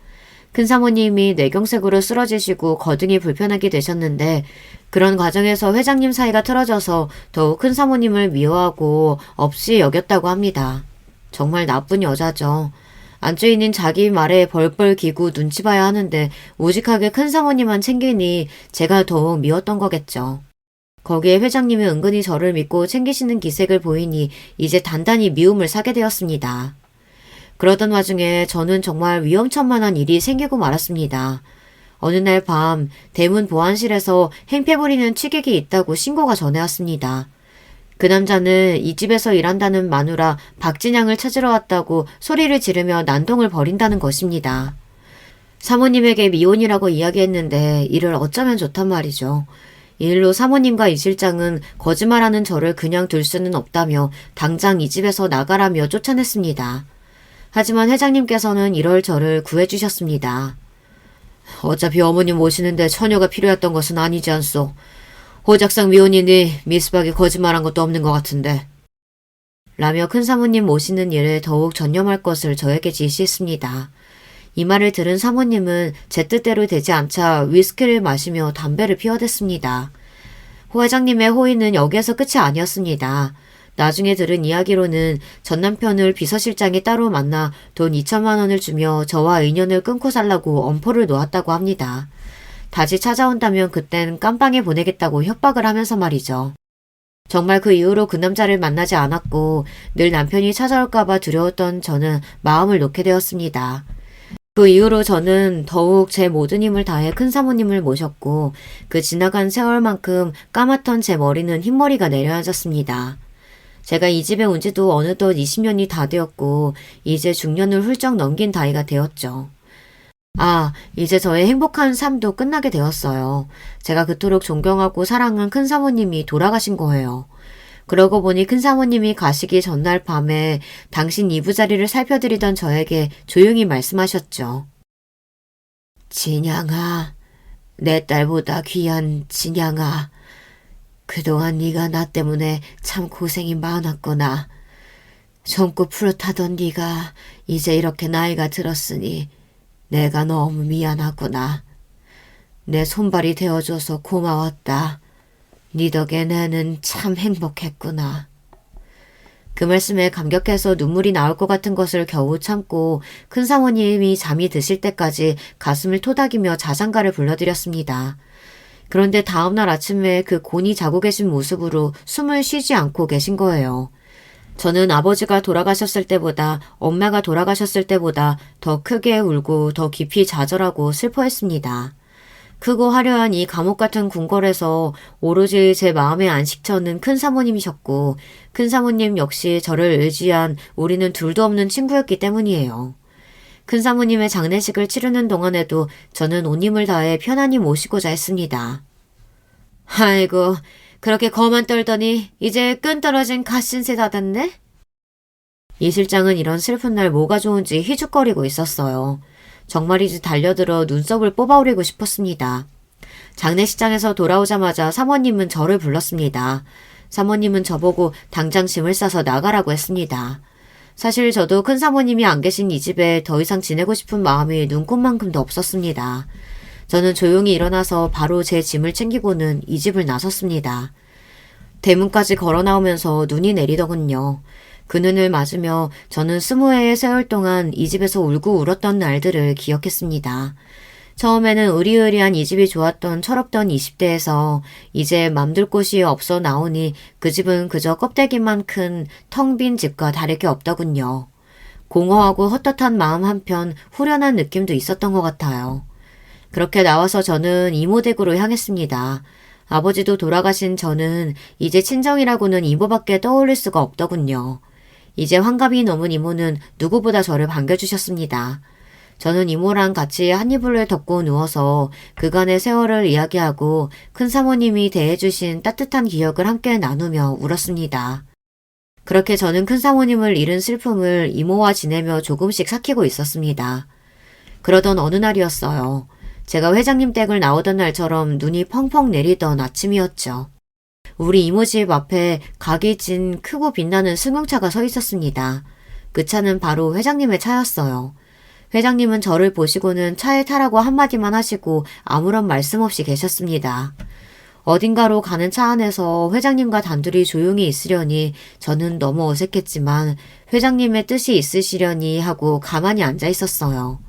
큰 사모님이 뇌경색으로 쓰러지시고 거등이 불편하게 되셨는데 그런 과정에서 회장님 사이가 틀어져서 더욱 큰 사모님을 미워하고 없이 여겼다고 합니다. 정말 나쁜 여자죠. 안주인인 자기 말에 벌벌 기고 눈치 봐야 하는데 우직하게 큰 사모님만 챙기니 제가 더욱 미웠던 거겠죠. 거기에 회장님이 은근히 저를 믿고 챙기시는 기색을 보이니 이제 단단히 미움을 사게 되었습니다. 그러던 와중에 저는 정말 위험천만한 일이 생기고 말았습니다. 어느 날 밤 대문 보안실에서 행패 부리는 취객이 있다고 신고가 전해왔습니다. 그 남자는 이 집에서 일한다는 마누라 박진양을 찾으러 왔다고 소리를 지르며 난동을 벌인다는 것입니다. 사모님에게 미혼이라고 이야기했는데 이를 어쩌면 좋단 말이죠. 이 일로 사모님과 이 실장은 거짓말하는 저를 그냥 둘 수는 없다며 당장 이 집에서 나가라며 쫓아냈습니다. 하지만 회장님께서는 이럴 저를 구해주셨습니다. 어차피 어머님 모시는데 처녀가 필요했던 것은 아니지 않소. 호작상 미혼이니 미스박이 거짓말한 것도 없는 것 같은데. 라며 큰 사모님 모시는 일에 더욱 전념할 것을 저에게 지시했습니다. 이 말을 들은 사모님은 제 뜻대로 되지 않자 위스키를 마시며 담배를 피워댔습니다. 호 회장님의 호의는 여기에서 끝이 아니었습니다. 나중에 들은 이야기로는 전 남편을 비서실장이 따로 만나 돈 2천만 원을 주며 저와 인연을 끊고 살라고 엄포를 놓았다고 합니다. 다시 찾아온다면 그땐 깜빵에 보내겠다고 협박을 하면서 말이죠. 정말 그 이후로 그 남자를 만나지 않았고 늘 남편이 찾아올까봐 두려웠던 저는 마음을 놓게 되었습니다. 그 이후로 저는 더욱 제 모든 힘을 다해 큰 사모님을 모셨고 그 지나간 세월만큼 까맣던 제 머리는 흰머리가 내려앉았습니다. 제가 이 집에 온 지도 어느덧 20년이 다 되었고 이제 중년을 훌쩍 넘긴 나이가 되었죠. 이제 저의 행복한 삶도 끝나게 되었어요. 제가 그토록 존경하고 사랑한 큰 사모님이 돌아가신 거예요. 그러고 보니 큰 사모님이 가시기 전날 밤에 당신 이부자리를 살펴드리던 저에게 조용히 말씀하셨죠. 진양아, 내 딸보다 귀한 진양아. 그동안 네가 나 때문에 참 고생이 많았구나. 젊고 푸릇하던 네가 이제 이렇게 나이가 들었으니 내가 너무 미안하구나. 내 손발이 되어줘서 고마웠다. 네 덕에 나는 참 행복했구나. 그 말씀에 감격해서 눈물이 나올 것 같은 것을 겨우 참고 큰 사모님이 잠이 드실 때까지 가슴을 토닥이며 자장가를 불러드렸습니다. 그런데 다음날 아침에 그 곤히 자고 계신 모습으로 숨을 쉬지 않고 계신 거예요. 저는 아버지가 돌아가셨을 때보다 엄마가 돌아가셨을 때보다 더 크게 울고 더 깊이 좌절하고 슬퍼했습니다. 크고 화려한 이 감옥 같은 궁궐에서 오로지 제 마음의 안식처는 큰 사모님이셨고 큰 사모님 역시 저를 의지한 우리는 둘도 없는 친구였기 때문이에요. 큰 사모님의 장례식을 치르는 동안에도 저는 온 힘을 다해 편안히 모시고자 했습니다. 아이고, 그렇게 거만 떨더니 이제 끈 떨어진 갓신세 다 됐네? 이 실장은 이런 슬픈 날 뭐가 좋은지 희죽거리고 있었어요. 정말이지 달려들어 눈썹을 뽑아오리고 싶었습니다. 장례식장에서 돌아오자마자 사모님은 저를 불렀습니다. 사모님은 저보고 당장 짐을 싸서 나가라고 했습니다. 사실 저도 큰 사모님이 안 계신 이 집에 더 이상 지내고 싶은 마음이 눈꽃만큼도 없었습니다. 저는 조용히 일어나서 바로 제 짐을 챙기고는 이 집을 나섰습니다. 대문까지 걸어 나오면서 눈이 내리더군요. 그 눈을 맞으며 저는 20회의 세월 동안 이 집에서 울고 울었던 날들을 기억했습니다. 처음에는 의리의리한 이 집이 좋았던 철없던 20대에서 이제 맘들 곳이 없어 나오니 그 집은 그저 껍데기만 큰 텅 빈 집과 다를 게 없더군요. 공허하고 헛헛한 마음 한편 후련한 느낌도 있었던 것 같아요. 그렇게 나와서 저는 이모 댁으로 향했습니다. 아버지도 돌아가신 저는 이제 친정이라고는 이모밖에 떠올릴 수가 없더군요. 이제 환갑이 넘은 이모는 누구보다 저를 반겨주셨습니다. 저는 이모랑 같이 한 이불을 덮고 누워서 그간의 세월을 이야기하고 큰 사모님이 대해주신 따뜻한 기억을 함께 나누며 울었습니다. 그렇게 저는 큰 사모님을 잃은 슬픔을 이모와 지내며 조금씩 삭히고 있었습니다. 그러던 어느 날이었어요. 제가 회장님 댁을 나오던 날처럼 눈이 펑펑 내리던 아침이었죠. 우리 이모 집 앞에 각이 진 크고 빛나는 승용차가 서 있었습니다. 그 차는 바로 회장님의 차였어요. 회장님은 저를 보시고는 차에 타라고 한마디만 하시고 아무런 말씀 없이 계셨습니다. 어딘가로 가는 차 안에서 회장님과 단둘이 조용히 있으려니 저는 너무 어색했지만 회장님의 뜻이 있으시려니 하고 가만히 앉아 있었어요.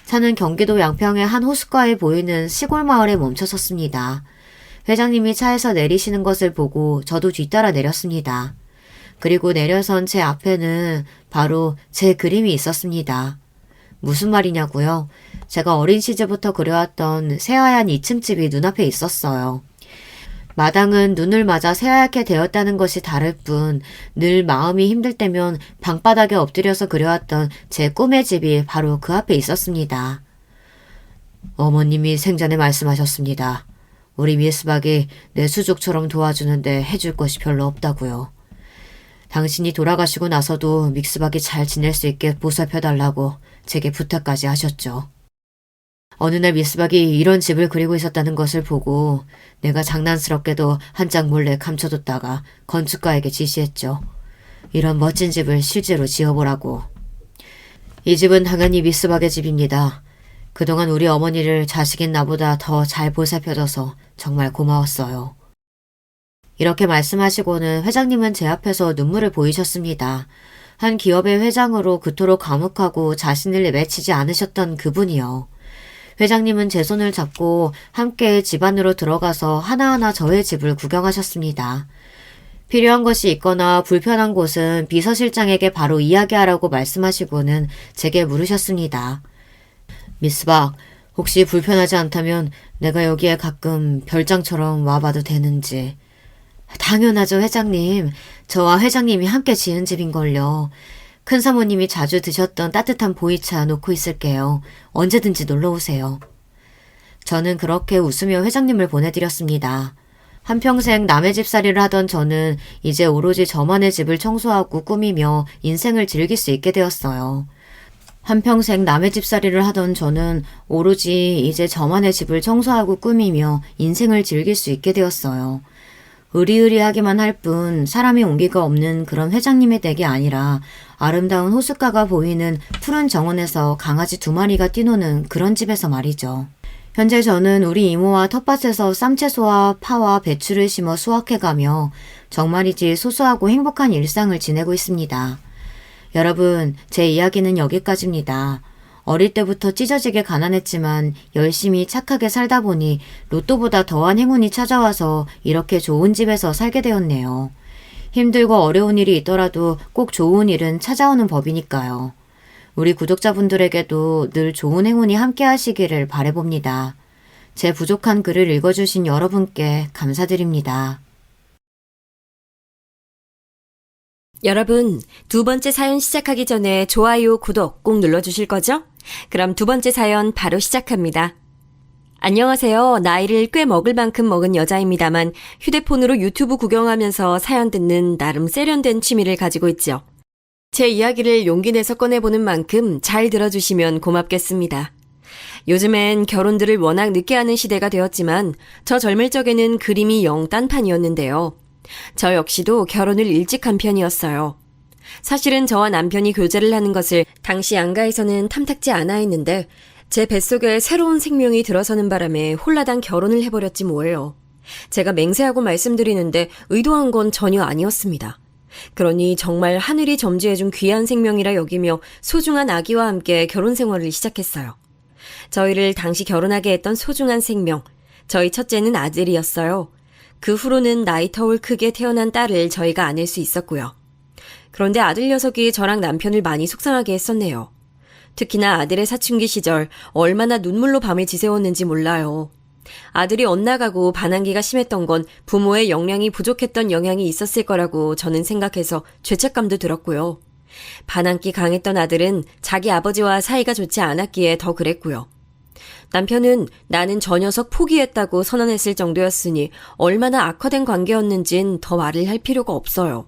차는 경기도 양평의 한 호숫가에 보이는 시골 마을에 멈춰섰습니다. 회장님이 차에서 내리시는 것을 보고 저도 뒤따라 내렸습니다. 그리고 내려선 제 앞에는 바로 제 그림이 있었습니다. 무슨 말이냐고요? 제가 어린 시절부터 그려왔던 새하얀 2층 집이 눈앞에 있었어요. 마당은 눈을 맞아 새하얗게 되었다는 것이 다를 뿐 늘 마음이 힘들 때면 방바닥에 엎드려서 그려왔던 제 꿈의 집이 바로 그 앞에 있었습니다. 어머님이 생전에 말씀하셨습니다. 우리 미스박이 내 수족처럼 도와주는데 해줄 것이 별로 없다고요. 당신이 돌아가시고 나서도 믹스박이 잘 지낼 수 있게 보살펴달라고 제게 부탁까지 하셨죠. 어느 날 미스박이 이런 집을 그리고 있었다는 것을 보고 내가 장난스럽게도 한 장 몰래 감춰뒀다가 건축가에게 지시했죠. 이런 멋진 집을 실제로 지어보라고. 이 집은 당연히 미스박의 집입니다. 그동안 우리 어머니를 자식인 나보다 더 잘 보살펴줘서 정말 고마웠어요. 이렇게 말씀하시고는 회장님은 제 앞에서 눈물을 보이셨습니다. 한 기업의 회장으로 그토록 과묵하고 자신을 내치지 않으셨던 그분이요. 회장님은 제 손을 잡고 함께 집 안으로 들어가서 하나하나 저의 집을 구경하셨습니다. 필요한 것이 있거나 불편한 곳은 비서실장에게 바로 이야기하라고 말씀하시고는 제게 물으셨습니다. 미스박, 혹시 불편하지 않다면 내가 여기에 가끔 별장처럼 와봐도 되는지. 당연하죠, 회장님. 저와 회장님이 함께 지은 집인걸요. 큰 사모님이 자주 드셨던 따뜻한 보이차 놓고 있을게요. 언제든지 놀러오세요. 저는 그렇게 웃으며 회장님을 보내드렸습니다. 한평생 남의 집살이를 하던 저는 이제 오로지 저만의 집을 청소하고 꾸미며 인생을 즐길 수 있게 되었어요. 한평생 남의 집살이를 하던 저는 오로지 이제 저만의 집을 청소하고 꾸미며 인생을 즐길 수 있게 되었어요. 의리의리하기만 할 뿐 사람이 온기가 없는 그런 회장님의 댁이 아니라 아름다운 호숫가가 보이는 푸른 정원에서 강아지 2마리가 뛰노는 그런 집에서 말이죠. 현재 저는 우리 이모와 텃밭에서 쌈채소와 파와 배추를 심어 수확해가며 정말이지 소소하고 행복한 일상을 지내고 있습니다. 여러분, 제 이야기는 여기까지입니다. 어릴 때부터 찢어지게 가난했지만 열심히 착하게 살다 보니 로또보다 더한 행운이 찾아와서 이렇게 좋은 집에서 살게 되었네요. 힘들고 어려운 일이 있더라도 꼭 좋은 일은 찾아오는 법이니까요. 우리 구독자분들에게도 늘 좋은 행운이 함께 하시기를 바라봅니다. 제 부족한 글을 읽어주신 여러분께 감사드립니다. 여러분, 2번째 사연 시작하기 전에 좋아요, 구독 꼭 눌러주실 거죠? 그럼 2번째 사연 바로 시작합니다. 안녕하세요. 나이를 꽤 먹을 만큼 먹은 여자입니다만 휴대폰으로 유튜브 구경하면서 사연 듣는 나름 세련된 취미를 가지고 있죠. 제 이야기를 용기 내서 꺼내보는 만큼 잘 들어주시면 고맙겠습니다. 요즘엔 결혼들을 워낙 늦게 하는 시대가 되었지만 저 젊을 적에는 그림이 영 딴판이었는데요. 저 역시도 결혼을 일찍 한 편이었어요. 사실은 저와 남편이 교제를 하는 것을 당시 양가에서는 탐탁지 않아 했는데 제 뱃속에 새로운 생명이 들어서는 바람에 홀라당 결혼을 해버렸지 뭐예요. 제가 맹세하고 말씀드리는데 의도한 건 전혀 아니었습니다. 그러니 정말 하늘이 점지해준 귀한 생명이라 여기며 소중한 아기와 함께 결혼 생활을 시작했어요. 저희를 당시 결혼하게 했던 소중한 생명, 저희 첫째는 아들이었어요. 그 후로는 나이 터울 크게 태어난 딸을 저희가 안을 수 있었고요. 그런데 아들 녀석이 저랑 남편을 많이 속상하게 했었네요. 특히나 아들의 사춘기 시절 얼마나 눈물로 밤을 지새웠는지 몰라요. 아들이 엇나가고 반항기가 심했던 건 부모의 역량이 부족했던 영향이 있었을 거라고 저는 생각해서 죄책감도 들었고요. 반항기 강했던 아들은 자기 아버지와 사이가 좋지 않았기에 더 그랬고요. 남편은 나는 저 녀석 포기했다고 선언했을 정도였으니 얼마나 악화된 관계였는진 더 말을 할 필요가 없어요.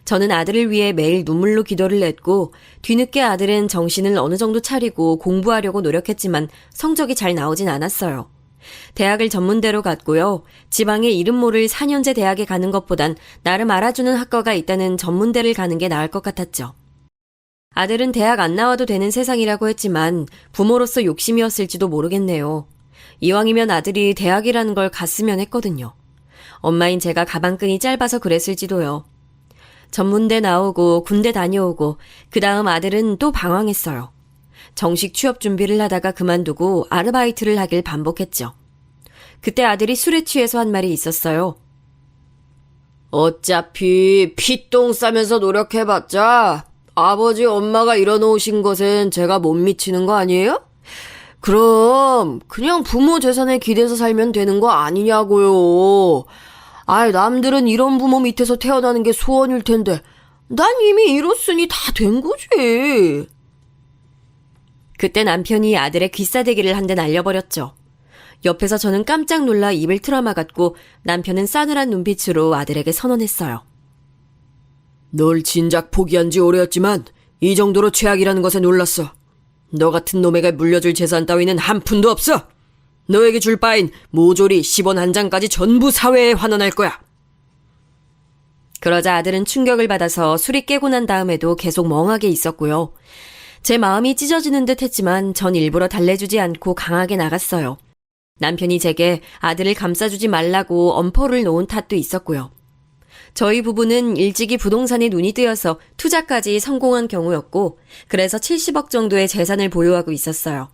저는 아들을 위해 매일 눈물로 기도를 했고 뒤늦게 아들은 정신을 어느 정도 차리고 공부하려고 노력했지만 성적이 잘 나오진 않았어요. 대학을 전문대로 갔고요. 지방의 이름 모를 4년제 대학에 가는 것보단 나름 알아주는 학과가 있다는 전문대를 가는 게 나을 것 같았죠. 아들은 대학 안 나와도 되는 세상이라고 했지만 부모로서 욕심이었을지도 모르겠네요. 이왕이면 아들이 대학이라는 걸 갔으면 했거든요. 엄마인 제가 가방끈이 짧아서 그랬을지도요. 전문대 나오고 군대 다녀오고 그 다음 아들은 또 방황했어요. 정식 취업 준비를 하다가 그만두고 아르바이트를 하길 반복했죠. 그때 아들이 술에 취해서 한 말이 있었어요. 어차피 피똥 싸면서 노력해봤자 아버지 엄마가 일어놓으신 것엔 제가 못 미치는 거 아니에요? 그럼 그냥 부모 재산에 기대서 살면 되는 거 아니냐고요. 아이, 남들은 이런 부모 밑에서 태어나는 게 소원일 텐데 난 이미 이뤘으니 다 된 거지. 그때 남편이 아들의 귀싸대기를 한 대 날려버렸죠. 옆에서 저는 깜짝 놀라 입을 틀어막았고 남편은 싸늘한 눈빛으로 아들에게 선언했어요. 널 진작 포기한 지 오래였지만 이 정도로 최악이라는 것에 놀랐어. 너 같은 놈에게 물려줄 재산 따위는 한 푼도 없어. 너에게 줄 바엔 모조리 10원 한 장까지 전부 사회에 환원할 거야. 그러자 아들은 충격을 받아서 술이 깨고 난 다음에도 계속 멍하게 있었고요. 제 마음이 찢어지는 듯 했지만 전 일부러 달래주지 않고 강하게 나갔어요. 남편이 제게 아들을 감싸주지 말라고 엄포를 놓은 탓도 있었고요. 저희 부부는 일찍이 부동산에 눈이 뜨여서 투자까지 성공한 경우였고 그래서 70억 정도의 재산을 보유하고 있었어요.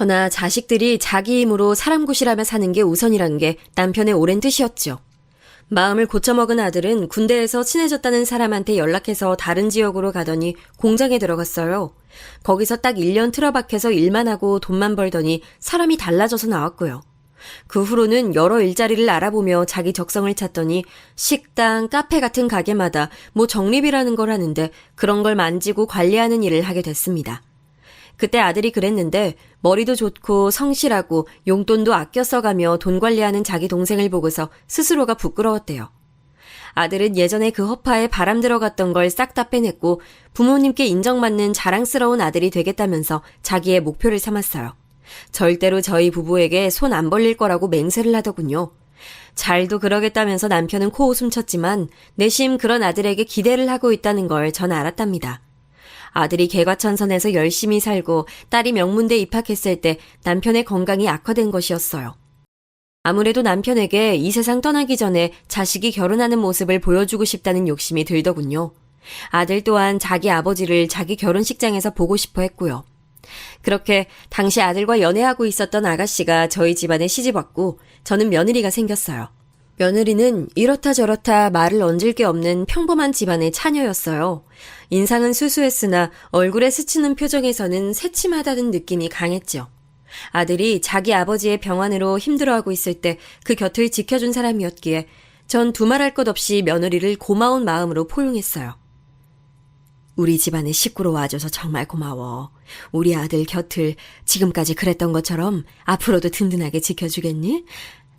허나 자식들이 자기 힘으로 사람 구실하며 사는 게 우선이란 게 남편의 오랜 뜻이었죠. 마음을 고쳐먹은 아들은 군대에서 친해졌다는 사람한테 연락해서 다른 지역으로 가더니 공장에 들어갔어요. 거기서 딱 1년 틀어박혀서 일만 하고 돈만 벌더니 사람이 달라져서 나왔고요. 그 후로는 여러 일자리를 알아보며 자기 적성을 찾더니 식당, 카페 같은 가게마다 뭐 적립이라는 걸 하는데 그런 걸 만지고 관리하는 일을 하게 됐습니다. 그때 아들이 그랬는데 머리도 좋고 성실하고 용돈도 아껴 써가며 돈 관리하는 자기 동생을 보고서 스스로가 부끄러웠대요. 아들은 예전에 그 허파에 바람 들어갔던 걸 싹 다 빼냈고 부모님께 인정받는 자랑스러운 아들이 되겠다면서 자기의 목표를 삼았어요. 절대로 저희 부부에게 손 안 벌릴 거라고 맹세를 하더군요. 잘도 그러겠다면서 남편은 코웃음 쳤지만 내심 그런 아들에게 기대를 하고 있다는 걸 전 알았답니다. 아들이 개과천선해서 열심히 살고 딸이 명문대에 입학했을 때 남편의 건강이 악화된 것이었어요. 아무래도 남편에게 이 세상 떠나기 전에 자식이 결혼하는 모습을 보여주고 싶다는 욕심이 들더군요. 아들 또한 자기 아버지를 자기 결혼식장에서 보고 싶어 했고요. 그렇게 당시 아들과 연애하고 있었던 아가씨가 저희 집안에 시집왔고 저는 며느리가 생겼어요. 며느리는 이렇다 저렇다 말을 얹을 게 없는 평범한 집안의 차녀였어요. 인상은 수수했으나 얼굴에 스치는 표정에서는 새침하다는 느낌이 강했죠. 아들이 자기 아버지의 병환으로 힘들어하고 있을 때 그 곁을 지켜준 사람이었기에 전 두말할 것 없이 며느리를 고마운 마음으로 포용했어요. 우리 집안의 식구로 와줘서 정말 고마워. 우리 아들 곁을 지금까지 그랬던 것처럼 앞으로도 든든하게 지켜주겠니?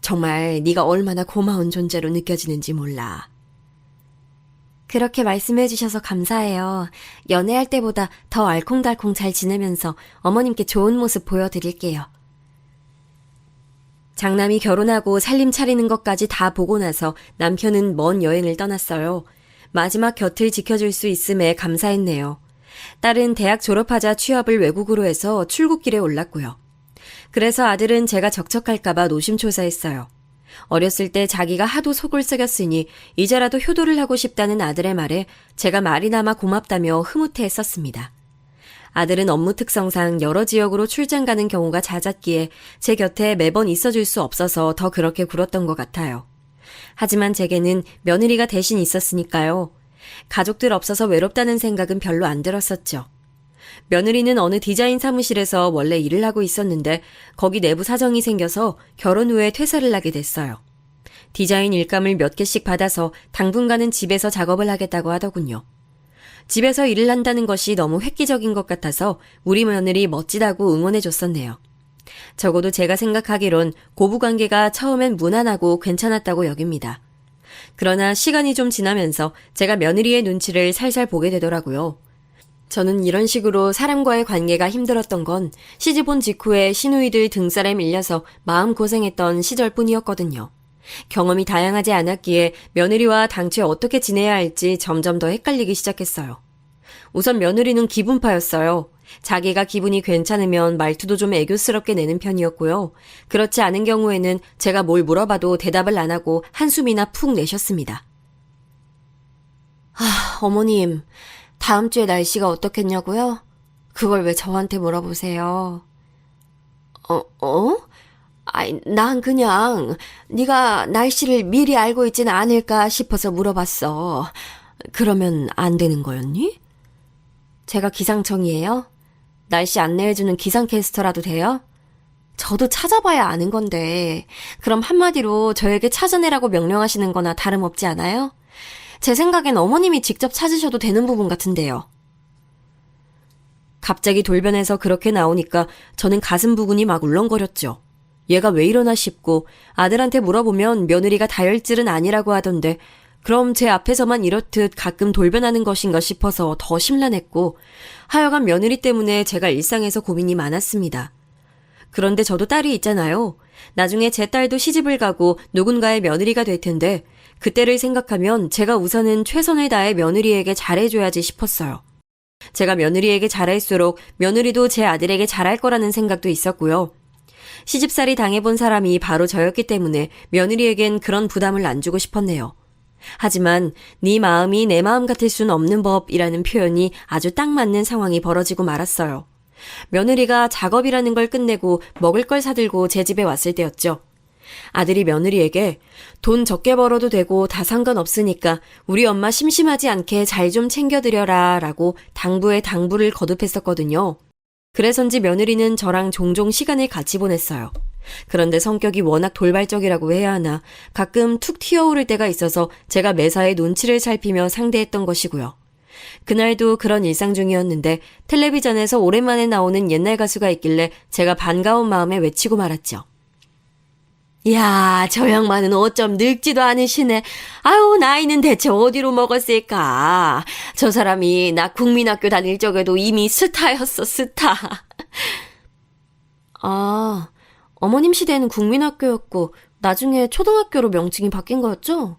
정말 네가 얼마나 고마운 존재로 느껴지는지 몰라. 그렇게 말씀해 주셔서 감사해요. 연애할 때보다 더 알콩달콩 잘 지내면서 어머님께 좋은 모습 보여드릴게요. 장남이 결혼하고 살림 차리는 것까지 다 보고 나서 남편은 먼 여행을 떠났어요. 마지막 곁을 지켜줄 수 있음에 감사했네요. 딸은 대학 졸업하자 취업을 외국으로 해서 출국길에 올랐고요. 그래서 아들은 제가 적적할까봐 노심초사했어요. 어렸을 때 자기가 하도 속을 썩였으니 이제라도 효도를 하고 싶다는 아들의 말에 제가 말이나마 고맙다며 흐뭇해했었습니다. 아들은 업무 특성상 여러 지역으로 출장 가는 경우가 잦았기에 제 곁에 매번 있어줄 수 없어서 더 그렇게 굴었던 것 같아요. 하지만 제게는 며느리가 대신 있었으니까요. 가족들 없어서 외롭다는 생각은 별로 안 들었었죠. 며느리는 어느 디자인 사무실에서 원래 일을 하고 있었는데 거기 내부 사정이 생겨서 결혼 후에 퇴사를 하게 됐어요. 디자인 일감을 몇 개씩 받아서 당분간은 집에서 작업을 하겠다고 하더군요. 집에서 일을 한다는 것이 너무 획기적인 것 같아서 우리 며느리 멋지다고 응원해줬었네요. 적어도 제가 생각하기론 고부관계가 처음엔 무난하고 괜찮았다고 여깁니다. 그러나 시간이 좀 지나면서 제가 며느리의 눈치를 살살 보게 되더라고요. 저는 이런 식으로 사람과의 관계가 힘들었던 건 시집온 직후에 시누이들 등살에 밀려서 마음고생했던 시절뿐이었거든요. 경험이 다양하지 않았기에 며느리와 당최 어떻게 지내야 할지 점점 더 헷갈리기 시작했어요. 우선 며느리는 기분파였어요. 자기가 기분이 괜찮으면 말투도 좀 애교스럽게 내는 편이었고요. 그렇지 않은 경우에는 제가 뭘 물어봐도 대답을 안 하고 한숨이나 푹 내셨습니다. 어머님, 다음 주에 날씨가 어떻겠냐고요? 그걸 왜 저한테 물어보세요? 난 그냥 네가 날씨를 미리 알고 있진 않을까 싶어서 물어봤어. 그러면 안 되는 거였니? 제가 기상청이에요? 날씨 안내해주는 기상캐스터라도 돼요? 저도 찾아봐야 아는 건데 그럼 한마디로 저에게 찾아내라고 명령하시는 거나 다름없지 않아요? 제 생각엔 어머님이 직접 찾으셔도 되는 부분 같은데요. 갑자기 돌변해서 그렇게 나오니까 저는 가슴 부근이 막 울렁거렸죠. 얘가 왜 이러나 싶고 아들한테 물어보면 며느리가 다혈질은 아니라고 하던데 그럼 제 앞에서만 이렇듯 가끔 돌변하는 것인가 싶어서 더 심란했고 하여간 며느리 때문에 제가 일상에서 고민이 많았습니다. 그런데 저도 딸이 있잖아요. 나중에 제 딸도 시집을 가고 누군가의 며느리가 될 텐데 그때를 생각하면 제가 우선은 최선을 다해 며느리에게 잘해줘야지 싶었어요. 제가 며느리에게 잘할수록 며느리도 제 아들에게 잘할 거라는 생각도 있었고요. 시집살이 당해본 사람이 바로 저였기 때문에 며느리에겐 그런 부담을 안 주고 싶었네요. 하지만 네 마음이 내 마음 같을 순 없는 법이라는 표현이 아주 딱 맞는 상황이 벌어지고 말았어요. 며느리가 작업이라는 걸 끝내고 먹을 걸 사들고 제 집에 왔을 때였죠. 아들이 며느리에게 돈 적게 벌어도 되고 다 상관없으니까 우리 엄마 심심하지 않게 잘 좀 챙겨드려라 라고 당부에 당부를 거듭했었거든요. 그래서인지 며느리는 저랑 종종 시간을 같이 보냈어요. 그런데 성격이 워낙 돌발적이라고 해야 하나 가끔 툭 튀어오를 때가 있어서 제가 매사에 눈치를 살피며 상대했던 것이고요. 그날도 그런 일상 중이었는데 텔레비전에서 오랜만에 나오는 옛날 가수가 있길래 제가 반가운 마음에 외치고 말았죠. 야, 저 양반은 어쩜 늙지도 않으시네. 아유, 나이는 대체 어디로 먹었을까. 저 사람이 나 국민학교 다닐 적에도 이미 스타였어, 스타. 아, 어머님 시대에는 국민학교였고 나중에 초등학교로 명칭이 바뀐 거였죠?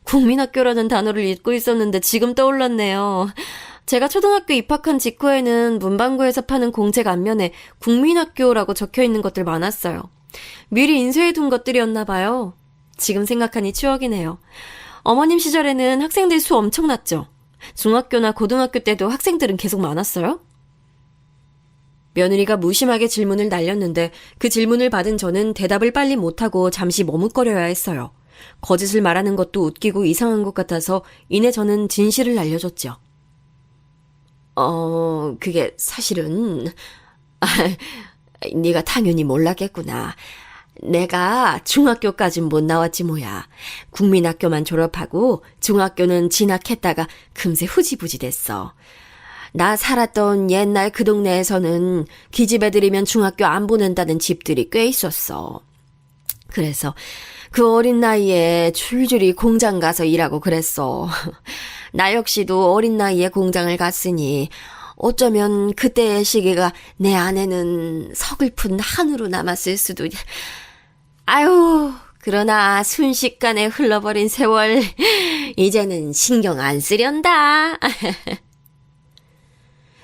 국민학교라는 단어를 잊고 있었는데 지금 떠올랐네요. 제가 초등학교 입학한 직후에는 문방구에서 파는 공책 앞면에 국민학교라고 적혀 있는 것들 많았어요. 미리 인쇄해둔 것들이었나 봐요. 지금 생각하니 추억이네요. 어머님 시절에는 학생들 수 엄청났죠. 중학교나 고등학교 때도 학생들은 계속 많았어요? 며느리가 무심하게 질문을 날렸는데 그 질문을 받은 저는 대답을 빨리 못하고 잠시 머뭇거려야 했어요. 거짓을 말하는 것도 웃기고 이상한 것 같아서 이내 저는 진실을 알려줬죠. 그게 사실은 네가 당연히 몰랐겠구나. 내가 중학교까진 못 나왔지 뭐야. 국민학교만 졸업하고 중학교는 진학했다가 금세 후지부지 됐어. 나 살았던 옛날 그 동네에서는 기집애들이면 중학교 안 보낸다는 집들이 꽤 있었어. 그래서 그 어린 나이에 줄줄이 공장 가서 일하고 그랬어. 나 역시도 어린 나이에 공장을 갔으니 어쩌면 그때의 시기가 내 안에는 서글픈 한으로 남았을 수도. 아유, 그러나 순식간에 흘러버린 세월 이제는 신경 안 쓰련다.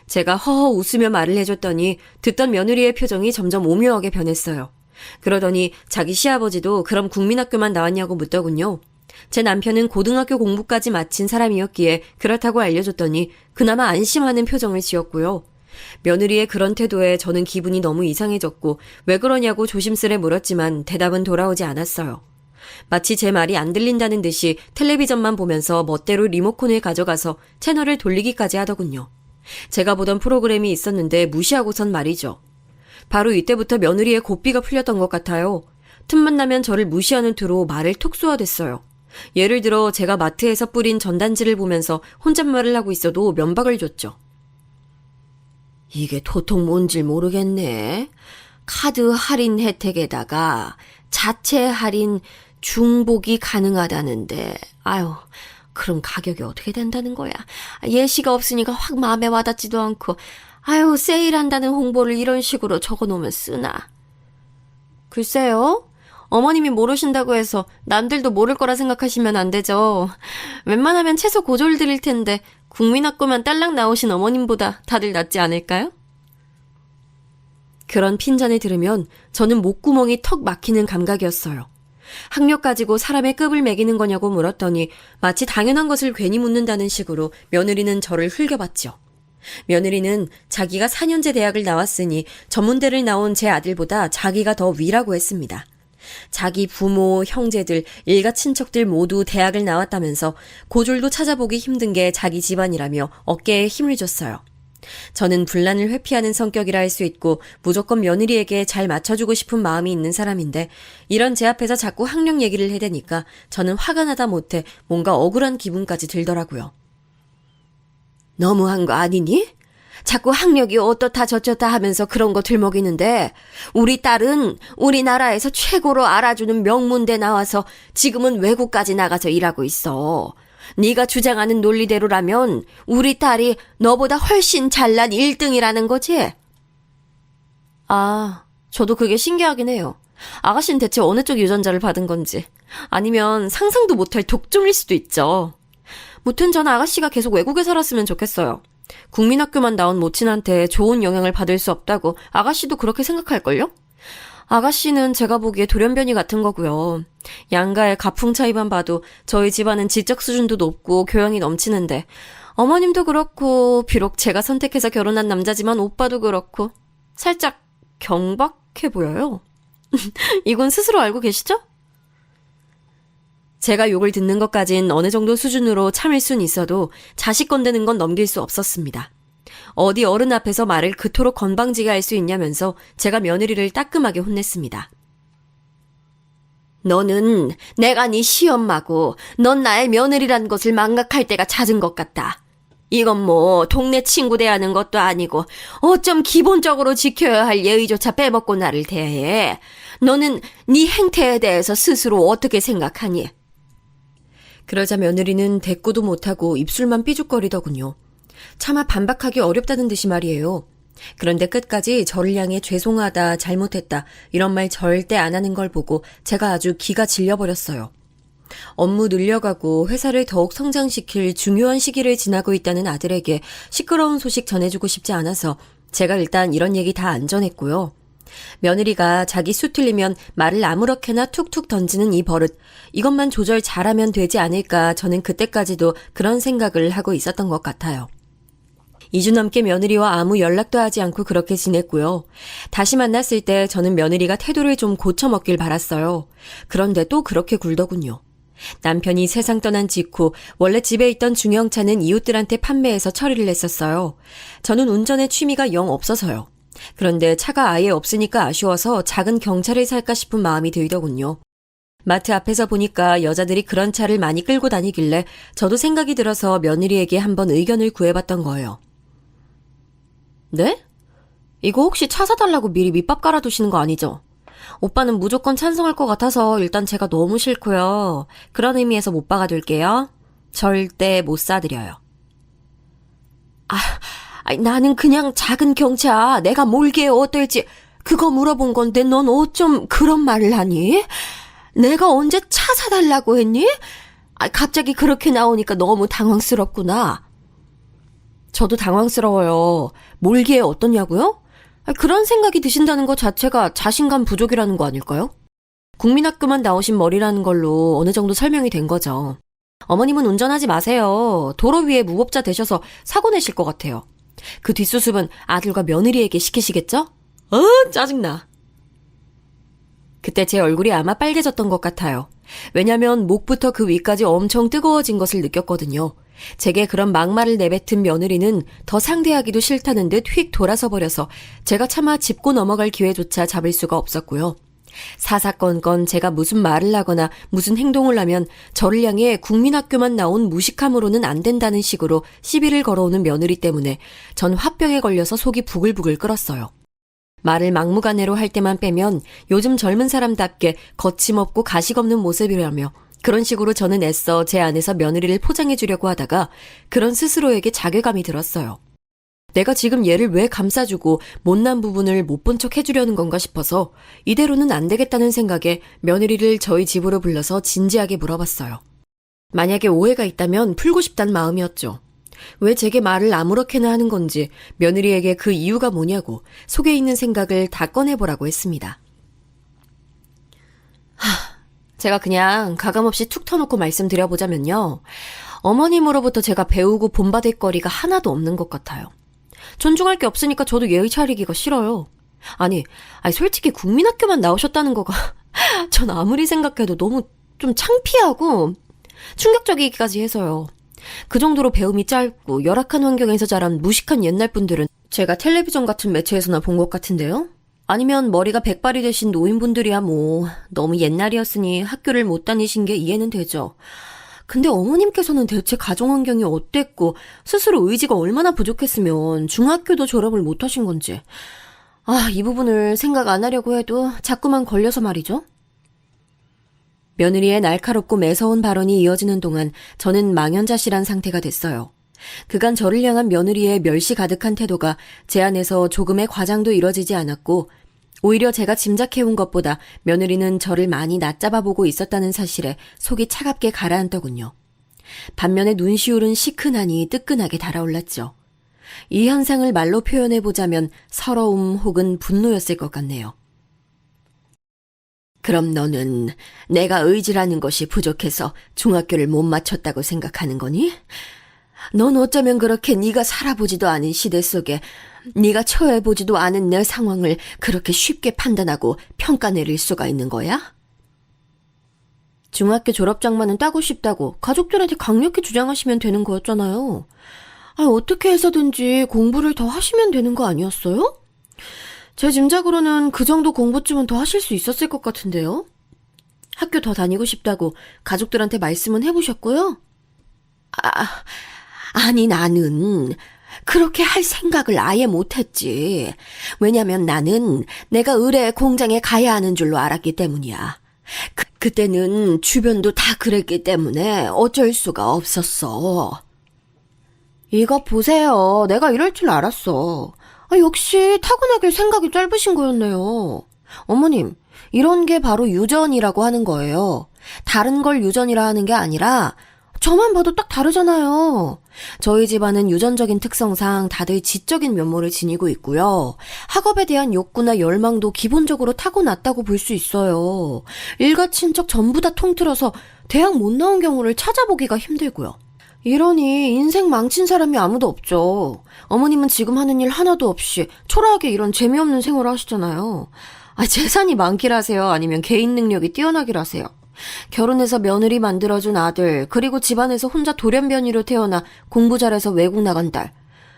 제가 허허 웃으며 말을 해줬더니 듣던 며느리의 표정이 점점 오묘하게 변했어요. 그러더니 자기 시아버지도 그럼 국민학교만 나왔냐고 묻더군요. 제 남편은 고등학교 공부까지 마친 사람이었기에 그렇다고 알려줬더니 그나마 안심하는 표정을 지었고요. 며느리의 그런 태도에 저는 기분이 너무 이상해졌고 왜 그러냐고 조심스레 물었지만 대답은 돌아오지 않았어요. 마치 제 말이 안 들린다는 듯이 텔레비전만 보면서 멋대로 리모컨을 가져가서 채널을 돌리기까지 하더군요. 제가 보던 프로그램이 있었는데 무시하고선 말이죠. 바로 이때부터 며느리의 고삐가 풀렸던 것 같아요. 틈만 나면 저를 무시하는 투로 말을 톡 쏘아댔어요. 예를 들어 제가 마트에서 뿌린 전단지를 보면서 혼잣말을 하고 있어도 면박을 줬죠. 이게 도통 뭔지 모르겠네. 카드 할인 혜택에다가 자체 할인 중복이 가능하다는데 아유 그럼 가격이 어떻게 된다는 거야. 예시가 없으니까 확 마음에 와닿지도 않고 아유 세일한다는 홍보를 이런 식으로 적어놓으면 쓰나. 글쎄요. 어머님이 모르신다고 해서 남들도 모를 거라 생각하시면 안 되죠. 웬만하면 채소 고졸 드릴 텐데 국민학교만 딸랑 나오신 어머님보다 다들 낫지 않을까요? 그런 핀잔을 들으면 저는 목구멍이 턱 막히는 감각이었어요. 학력 가지고 사람의 급을 매기는 거냐고 물었더니 마치 당연한 것을 괜히 묻는다는 식으로 며느리는 저를 흘겨봤죠. 며느리는 자기가 4년제 대학을 나왔으니 전문대를 나온 제 아들보다 자기가 더 위라고 했습니다. 자기 부모, 형제들, 일가 친척들 모두 대학을 나왔다면서 고졸도 찾아보기 힘든 게 자기 집안이라며 어깨에 힘을 줬어요. 저는 분란을 회피하는 성격이라 할 수 있고 무조건 며느리에게 잘 맞춰주고 싶은 마음이 있는 사람인데 이런 제 앞에서 자꾸 학력 얘기를 해대니까 저는 화가 나다 못해 뭔가 억울한 기분까지 들더라고요. 너무한 거 아니니? 자꾸 학력이 어떻다 저쩌다 하면서 그런 거 들먹이는데 우리 딸은 우리나라에서 최고로 알아주는 명문대 나와서 지금은 외국까지 나가서 일하고 있어. 네가 주장하는 논리대로라면 우리 딸이 너보다 훨씬 잘난 1등이라는 거지? 아, 저도 그게 신기하긴 해요. 아가씨는 대체 어느 쪽 유전자를 받은 건지. 아니면 상상도 못할 독종일 수도 있죠. 무튼 전 아가씨가 계속 외국에 살았으면 좋겠어요. 국민학교만 나온 모친한테 좋은 영향을 받을 수 없다고 아가씨도 그렇게 생각할걸요? 아가씨는 제가 보기에 돌연변이 같은 거고요. 양가의 가풍 차이만 봐도 저희 집안은 지적 수준도 높고 교양이 넘치는데 어머님도 그렇고 비록 제가 선택해서 결혼한 남자지만 오빠도 그렇고 살짝 경박해 보여요. 이건 스스로 알고 계시죠? 제가 욕을 듣는 것까진 어느 정도 수준으로 참을 순 있어도 자식 건드는 건 넘길 수 없었습니다. 어디 어른 앞에서 말을 그토록 건방지게 할 수 있냐면서 제가 며느리를 따끔하게 혼냈습니다. 너는 내가 네 시엄마고 넌 나의 며느리란 것을 망각할 때가 잦은 것 같다. 이건 뭐 동네 친구 대하는 것도 아니고 어쩜 기본적으로 지켜야 할 예의조차 빼먹고 나를 대해. 너는 네 행태에 대해서 스스로 어떻게 생각하니? 그러자 며느리는 대꾸도 못하고 입술만 삐죽거리더군요. 차마 반박하기 어렵다는 듯이 말이에요. 그런데 끝까지 저를 향해 죄송하다, 잘못했다 이런 말 절대 안 하는 걸 보고 제가 아주 기가 질려버렸어요. 업무 늘려가고 회사를 더욱 성장시킬 중요한 시기를 지나고 있다는 아들에게 시끄러운 소식 전해주고 싶지 않아서 제가 일단 이런 얘기 다 안 전했고요. 며느리가 자기 수 틀리면 말을 아무렇게나 툭툭 던지는 이 버릇, 이것만 조절 잘하면 되지 않을까 저는 그때까지도 그런 생각을 하고 있었던 것 같아요. 2주 넘게 며느리와 아무 연락도 하지 않고 그렇게 지냈고요. 다시 만났을 때 저는 며느리가 태도를 좀 고쳐먹길 바랐어요. 그런데 또 그렇게 굴더군요. 남편이 세상 떠난 직후 원래 집에 있던 중형차는 이웃들한테 판매해서 처리를 했었어요. 저는 운전에 취미가 영 없어서요. 그런데 차가 아예 없으니까 아쉬워서 작은 경차를 살까 싶은 마음이 들더군요. 마트 앞에서 보니까 여자들이 그런 차를 많이 끌고 다니길래 저도 생각이 들어서 며느리에게 한번 의견을 구해봤던 거예요. 네? 이거 혹시 차 사달라고 미리 밑밥 깔아두시는 거 아니죠? 오빠는 무조건 찬성할 것 같아서 일단 제가 너무 싫고요. 그런 의미에서 못 박아둘게요. 절대 못 사드려요. 나는 그냥 작은 경차 내가 몰게 어떨지 그거 물어본 건데 넌 어쩜 그런 말을 하니? 내가 언제 차 사달라고 했니? 갑자기 그렇게 나오니까 너무 당황스럽구나. 저도 당황스러워요. 몰기에 어떠냐고요? 그런 생각이 드신다는 것 자체가 자신감 부족이라는 거 아닐까요? 국민학교만 나오신 머리라는 걸로 어느 정도 설명이 된 거죠. 어머님은 운전하지 마세요. 도로 위에 무법자 되셔서 사고 내실 것 같아요. 그 뒷수습은 아들과 며느리에게 시키시겠죠? 짜증나. 그때 제 얼굴이 아마 빨개졌던 것 같아요. 왜냐면 목부터 그 위까지 엄청 뜨거워진 것을 느꼈거든요. 제게 그런 막말을 내뱉은 며느리는 더 상대하기도 싫다는 듯 휙 돌아서 버려서 제가 차마 짚고 넘어갈 기회조차 잡을 수가 없었고요. 사사건건 제가 무슨 말을 하거나 무슨 행동을 하면 저를 향해 국민학교만 나온 무식함으로는 안 된다는 식으로 시비를 걸어오는 며느리 때문에 전 화병에 걸려서 속이 부글부글 끓었어요. 말을 막무가내로 할 때만 빼면 요즘 젊은 사람답게 거침없고 가식 없는 모습이라며 그런 식으로 저는 애써 제 안에서 며느리를 포장해 주려고 하다가 그런 스스로에게 자괴감이 들었어요. 내가 지금 얘를 왜 감싸주고 못난 부분을 못 본 척 해주려는 건가 싶어서 이대로는 안 되겠다는 생각에 며느리를 저희 집으로 불러서 진지하게 물어봤어요. 만약에 오해가 있다면 풀고 싶단 마음이었죠. 왜 제게 말을 아무렇게나 하는 건지 며느리에게 그 이유가 뭐냐고 속에 있는 생각을 다 꺼내보라고 했습니다. 제가 그냥 가감없이 툭 터놓고 말씀드려보자면요. 어머님으로부터 제가 배우고 본받을 거리가 하나도 없는 것 같아요. 존중할 게 없으니까 저도 예의 차리기가 싫어요. 아니 솔직히 국민학교만 나오셨다는 거가 전 아무리 생각해도 너무 좀 창피하고 충격적이기까지 해서요. 그 정도로 배움이 짧고 열악한 환경에서 자란 무식한 옛날 분들은 제가 텔레비전 같은 매체에서나 본 것 같은데요. 아니면 머리가 백발이 되신 노인분들이야 뭐 너무 옛날이었으니 학교를 못 다니신 게 이해는 되죠. 근데 어머님께서는 대체 가정 환경이 어땠고 스스로 의지가 얼마나 부족했으면 중학교도 졸업을 못하신 건지. 이 부분을 생각 안 하려고 해도 자꾸만 걸려서 말이죠. 며느리의 날카롭고 매서운 발언이 이어지는 동안 저는 망연자실한 상태가 됐어요. 그간 저를 향한 며느리의 멸시 가득한 태도가 제 안에서 조금의 과장도 이뤄지지 않았고 오히려 제가 짐작해온 것보다 며느리는 저를 많이 낮잡아보고 있었다는 사실에 속이 차갑게 가라앉더군요. 반면에 눈시울은 시큰하니 뜨끈하게 달아올랐죠. 이 현상을 말로 표현해보자면 서러움 혹은 분노였을 것 같네요. 그럼 너는 내가 의지라는 것이 부족해서 중학교를 못 마쳤다고 생각하는 거니? 넌 어쩌면 그렇게 네가 살아보지도 않은 시대 속에 네가 처해보지도 않은 내 상황을 그렇게 쉽게 판단하고 평가 내릴 수가 있는 거야? 중학교 졸업장만은 따고 싶다고 가족들한테 강력히 주장하시면 되는 거였잖아요. 어떻게 해서든지 공부를 더 하시면 되는 거 아니었어요? 제 짐작으로는 그 정도 공부쯤은 더 하실 수 있었을 것 같은데요. 학교 더 다니고 싶다고 가족들한테 말씀은 해보셨고요? 아니 나는 그렇게 할 생각을 아예 못했지. 왜냐면 나는 내가 의뢰 공장에 가야 하는 줄로 알았기 때문이야. 그때는 주변도 다 그랬기 때문에 어쩔 수가 없었어. 이거 보세요. 내가 이럴 줄 알았어. 역시 타고나길 생각이 짧으신 거였네요. 어머님, 이런 게 바로 유전이라고 하는 거예요. 다른 걸 유전이라 하는 게 아니라 저만 봐도 딱 다르잖아요. 저희 집안은 유전적인 특성상 다들 지적인 면모를 지니고 있고요. 학업에 대한 욕구나 열망도 기본적으로 타고났다고 볼 수 있어요. 일가 친척 전부 다 통틀어서 대학 못 나온 경우를 찾아보기가 힘들고요. 이러니 인생 망친 사람이 아무도 없죠. 어머님은 지금 하는 일 하나도 없이 초라하게 이런 재미없는 생활을 하시잖아요. 재산이 많기라세요? 아니면 개인 능력이 뛰어나기라세요? 결혼해서 며느리 만들어준 아들, 그리고 집안에서 혼자 돌연변이로 태어나 공부 잘해서 외국 나간 딸.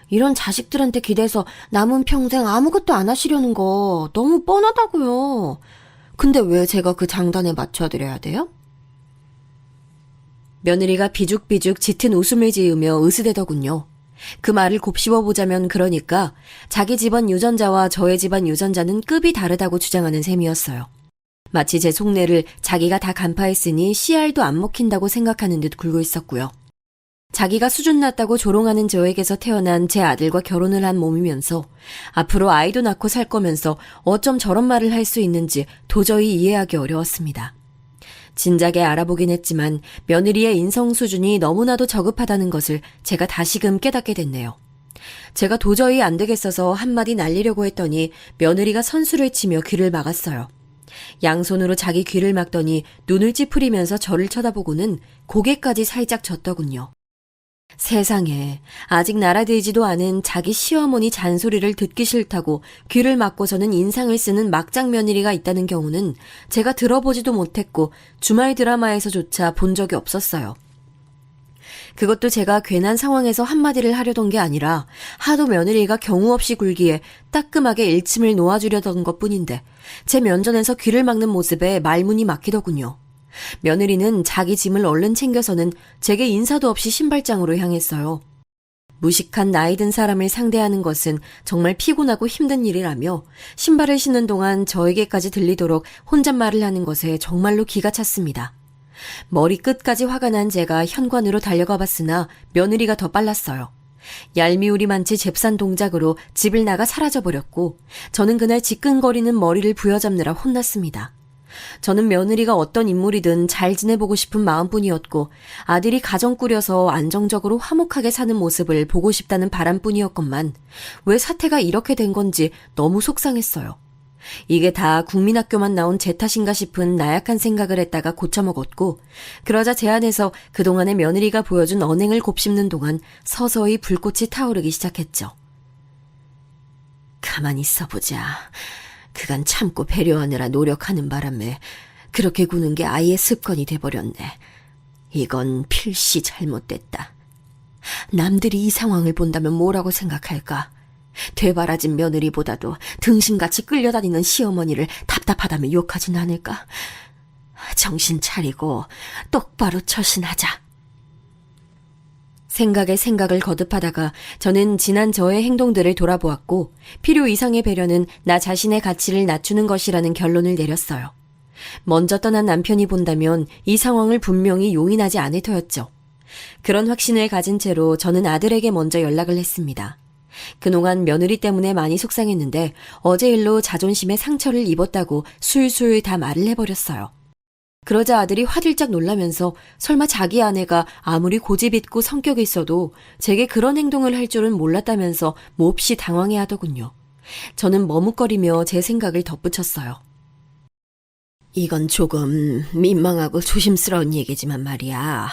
이런 자식들한테 기대서 남은 평생 아무것도 안 하시려는 거 너무 뻔하다고요. 근데 왜 제가 그 장단에 맞춰드려야 돼요? 며느리가 비죽비죽 짙은 웃음을 지으며 으스대더군요. 그 말을 곱씹어보자면 그러니까 자기 집안 유전자와 저의 집안 유전자는 급이 다르다고 주장하는 셈이었어요. 마치 제 속내를 자기가 다 간파했으니 씨알도 안 먹힌다고 생각하는 듯 굴고 있었고요. 자기가 수준 낮다고 조롱하는 저에게서 태어난 제 아들과 결혼을 한 몸이면서 앞으로 아이도 낳고 살 거면서 어쩜 저런 말을 할 수 있는지 도저히 이해하기 어려웠습니다. 진작에 알아보긴 했지만 며느리의 인성 수준이 너무나도 저급하다는 것을 제가 다시금 깨닫게 됐네요. 제가 도저히 안 되겠어서 한마디 날리려고 했더니 며느리가 선수를 치며 귀를 막았어요. 양손으로 자기 귀를 막더니 눈을 찌푸리면서 저를 쳐다보고는 고개까지 살짝 젓더군요. 세상에 아직 날아들지도 않은 자기 시어머니 잔소리를 듣기 싫다고 귀를 막고서는 인상을 쓰는 막장 며느리가 있다는 경우는 제가 들어보지도 못했고 주말 드라마에서조차 본 적이 없었어요. 그것도 제가 괜한 상황에서 한마디를 하려던 게 아니라 하도 며느리가 경우 없이 굴기에 따끔하게 일침을 놓아주려던 것뿐인데 제 면전에서 귀를 막는 모습에 말문이 막히더군요. 며느리는 자기 짐을 얼른 챙겨서는 제게 인사도 없이 신발장으로 향했어요. 무식한 나이 든 사람을 상대하는 것은 정말 피곤하고 힘든 일이라며 신발을 신는 동안 저에게까지 들리도록 혼잣말을 하는 것에 정말로 기가 찼습니다. 머리 끝까지 화가 난 제가 현관으로 달려가 봤으나 며느리가 더 빨랐어요. 얄미우리 많지 잽싼 동작으로 집을 나가 사라져버렸고 저는 그날 지끈거리는 머리를 부여잡느라 혼났습니다. 저는 며느리가 어떤 인물이든 잘 지내보고 싶은 마음뿐이었고 아들이 가정 꾸려서 안정적으로 화목하게 사는 모습을 보고 싶다는 바람뿐이었건만 왜 사태가 이렇게 된 건지 너무 속상했어요. 이게 다 국민학교만 나온 제 탓인가 싶은 나약한 생각을 했다가 고쳐먹었고 그러자 제 안에서 그동안의 며느리가 보여준 언행을 곱씹는 동안 서서히 불꽃이 타오르기 시작했죠. 가만히 있어보자. 그간 참고 배려하느라 노력하는 바람에 그렇게 구는 게 아예 습관이 돼버렸네. 이건 필시 잘못됐다. 남들이 이 상황을 본다면 뭐라고 생각할까? 되바라진 며느리보다도 등신같이 끌려다니는 시어머니를 답답하다며 욕하진 않을까? 정신 차리고 똑바로 처신하자. 생각에 생각을 거듭하다가 저는 지난 저의 행동들을 돌아보았고 필요 이상의 배려는 나 자신의 가치를 낮추는 것이라는 결론을 내렸어요. 먼저 떠난 남편이 본다면 이 상황을 분명히 용인하지 않을 터였죠. 그런 확신을 가진 채로 저는 아들에게 먼저 연락을 했습니다. 그동안 며느리 때문에 많이 속상했는데 어제 일로 자존심에 상처를 입었다고 술술 다 말을 해버렸어요. 그러자 아들이 화들짝 놀라면서 설마 자기 아내가 아무리 고집 있고 성격이 있어도 제게 그런 행동을 할 줄은 몰랐다면서 몹시 당황해하더군요. 저는 머뭇거리며 제 생각을 덧붙였어요. 이건 조금 민망하고 조심스러운 얘기지만 말이야.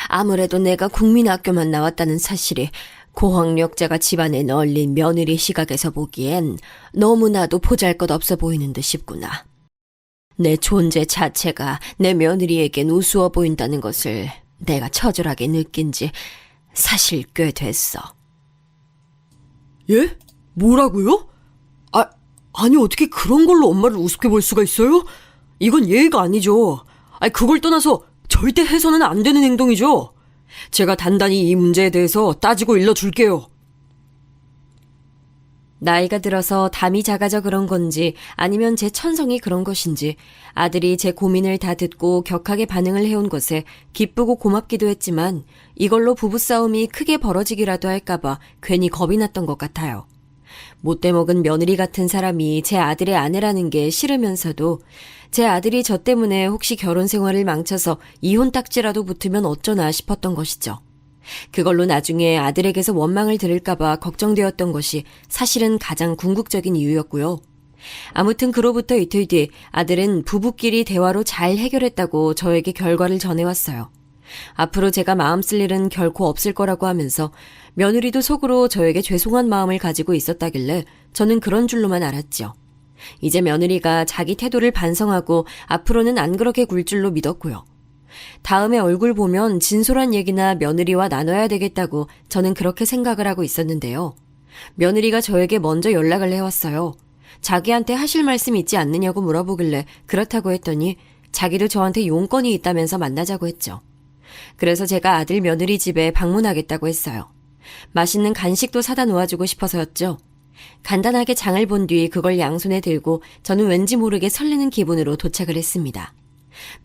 아무래도 내가 국민학교만 나왔다는 사실이 고학력자가 집안에 널린 며느리 시각에서 보기엔 너무나도 보잘것없어 보이는 듯 싶구나. 내 존재 자체가 내 며느리에겐 우스워 보인다는 것을 내가 처절하게 느낀 지 사실 꽤 됐어. 예? 뭐라고요? 아니 어떻게 그런 걸로 엄마를 우습게 볼 수가 있어요? 이건 예의가 아니죠. 그걸 떠나서 절대 해서는 안 되는 행동이죠. 제가 단단히 이 문제에 대해서 따지고 일러줄게요. 나이가 들어서 담이 작아져 그런 건지 아니면 제 천성이 그런 것인지 아들이 제 고민을 다 듣고 격하게 반응을 해온 것에 기쁘고 고맙기도 했지만 이걸로 부부싸움이 크게 벌어지기라도 할까봐 괜히 겁이 났던 것 같아요. 못돼 먹은 며느리 같은 사람이 제 아들의 아내라는 게 싫으면서도 제 아들이 저 때문에 혹시 결혼 생활을 망쳐서 이혼 딱지라도 붙으면 어쩌나 싶었던 것이죠. 그걸로 나중에 아들에게서 원망을 들을까봐 걱정되었던 것이 사실은 가장 궁극적인 이유였고요. 아무튼 그로부터 이틀 뒤 아들은 부부끼리 대화로 잘 해결했다고 저에게 결과를 전해왔어요. 앞으로 제가 마음 쓸 일은 결코 없을 거라고 하면서 며느리도 속으로 저에게 죄송한 마음을 가지고 있었다길래 저는 그런 줄로만 알았죠. 이제 며느리가 자기 태도를 반성하고 앞으로는 안 그렇게 굴 줄로 믿었고요. 다음에 얼굴 보면 진솔한 얘기나 며느리와 나눠야 되겠다고 저는 그렇게 생각을 하고 있었는데요. 며느리가 저에게 먼저 연락을 해왔어요. 자기한테 하실 말씀 있지 않느냐고 물어보길래 그렇다고 했더니 자기도 저한테 용건이 있다면서 만나자고 했죠. 그래서 제가 아들 며느리 집에 방문하겠다고 했어요. 맛있는 간식도 사다 놓아주고 싶어서였죠. 간단하게 장을 본 뒤 그걸 양손에 들고 저는 왠지 모르게 설레는 기분으로 도착을 했습니다.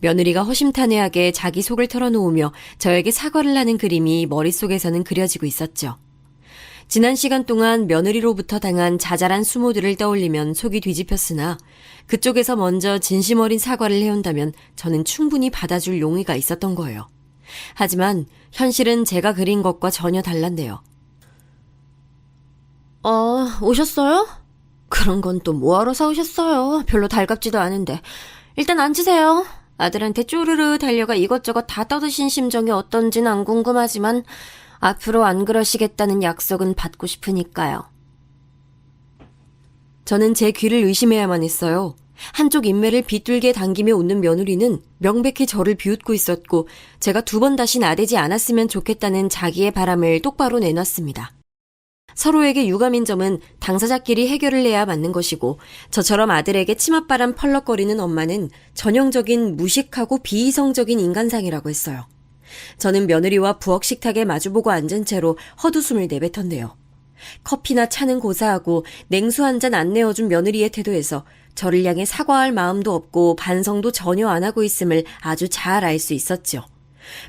며느리가 허심탄회하게 자기 속을 털어놓으며 저에게 사과를 하는 그림이 머릿속에서는 그려지고 있었죠. 지난 시간 동안 며느리로부터 당한 자잘한 수모들을 떠올리면 속이 뒤집혔으나 그쪽에서 먼저 진심 어린 사과를 해온다면 저는 충분히 받아줄 용의가 있었던 거예요. 하지만 현실은 제가 그린 것과 전혀 달랐네요. 오셨어요? 그런 건 또 뭐하러 사오셨어요? 별로 달갑지도 않은데. 일단 앉으세요. 아들한테 쪼르르 달려가 이것저것 다 떠드신 심정이 어떤진 안 궁금하지만 앞으로 안 그러시겠다는 약속은 받고 싶으니까요. 저는 제 귀를 의심해야만 했어요. 한쪽 인매를 비뚤게 당기며 웃는 며느리는 명백히 저를 비웃고 있었고 제가 2번 다시 나대지 않았으면 좋겠다는 자기의 바람을 똑바로 내놨습니다. 서로에게 유감인 점은 당사자끼리 해결을 해야 맞는 것이고 저처럼 아들에게 치맛바람 펄럭거리는 엄마는 전형적인 무식하고 비이성적인 인간상이라고 했어요. 저는 며느리와 부엌 식탁에 마주보고 앉은 채로 헛웃음을 내뱉었네요. 커피나 차는 고사하고 냉수 한 잔 안 내어준 며느리의 태도에서 저를 향해 사과할 마음도 없고 반성도 전혀 안 하고 있음을 아주 잘 알 수 있었죠.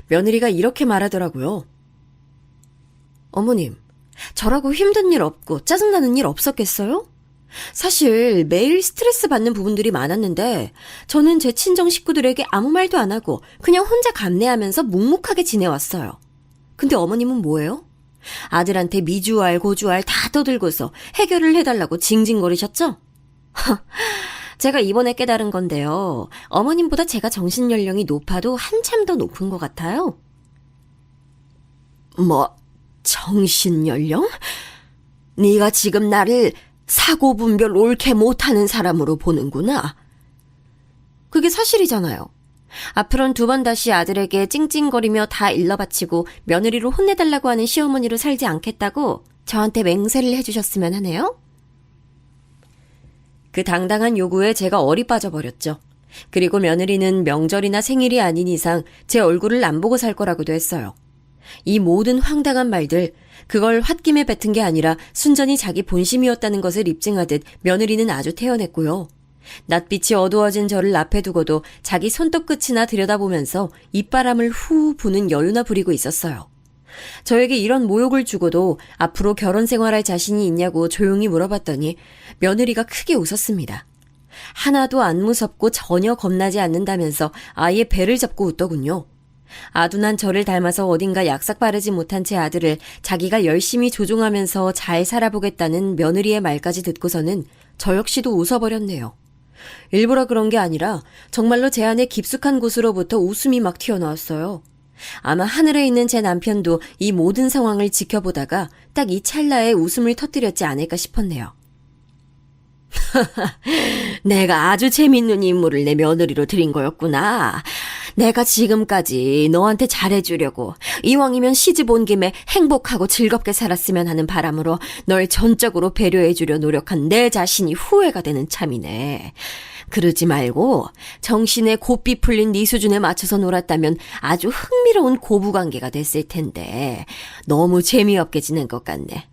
며느리가 이렇게 말하더라고요. 어머님, 저라고 힘든 일 없고 짜증나는 일 없었겠어요? 사실 매일 스트레스 받는 부분들이 많았는데 저는 제 친정 식구들에게 아무 말도 안 하고 그냥 혼자 감내하면서 묵묵하게 지내왔어요. 근데 어머님은 뭐예요? 아들한테 미주알 고주알 다 떠들고서 해결을 해달라고 징징거리셨죠? 제가 이번에 깨달은 건데요. 어머님보다 제가 정신연령이 높아도 한참 더 높은 것 같아요. 정신연령? 네가 지금 나를 사고분별 옳게 못하는 사람으로 보는구나. 그게 사실이잖아요. 앞으로는 2번 다시 아들에게 찡찡거리며 다 일러바치고 며느리로 혼내달라고 하는 시어머니로 살지 않겠다고 저한테 맹세를 해주셨으면 하네요. 그 당당한 요구에 제가 얼이 빠져버렸죠. 그리고 며느리는 명절이나 생일이 아닌 이상 제 얼굴을 안 보고 살 거라고도 했어요. 이 모든 황당한 말들, 그걸 홧김에 뱉은 게 아니라 순전히 자기 본심이었다는 것을 입증하듯 며느리는 아주 태연했고요. 낯빛이 어두워진 저를 앞에 두고도 자기 손톱 끝이나 들여다보면서 입바람을 후 부는 여유나 부리고 있었어요. 저에게 이런 모욕을 주고도 앞으로 결혼 생활할 자신이 있냐고 조용히 물어봤더니 며느리가 크게 웃었습니다. 하나도 안 무섭고 전혀 겁나지 않는다면서 아예 배를 잡고 웃더군요. 아둔한 저를 닮아서 어딘가 약삭 바르지 못한 제 아들을 자기가 열심히 조종하면서 잘 살아보겠다는 며느리의 말까지 듣고서는 저 역시도 웃어버렸네요. 일부러 그런 게 아니라 정말로 제 안에 깊숙한 곳으로부터 웃음이 막 튀어나왔어요. 아마 하늘에 있는 제 남편도 이 모든 상황을 지켜보다가 딱 이 찰나에 웃음을 터뜨렸지 않을까 싶었네요. 내가 아주 재밌는 인물을 내 며느리로 들인 거였구나. 내가 지금까지 너한테 잘해주려고 이왕이면 시집 온 김에 행복하고 즐겁게 살았으면 하는 바람으로 널 전적으로 배려해주려 노력한 내 자신이 후회가 되는 참이네. 그러지 말고 정신에 곱비 풀린 네 수준에 맞춰서 놀았다면 아주 흥미로운 고부관계가 됐을 텐데 너무 재미없게 지낸 것 같네.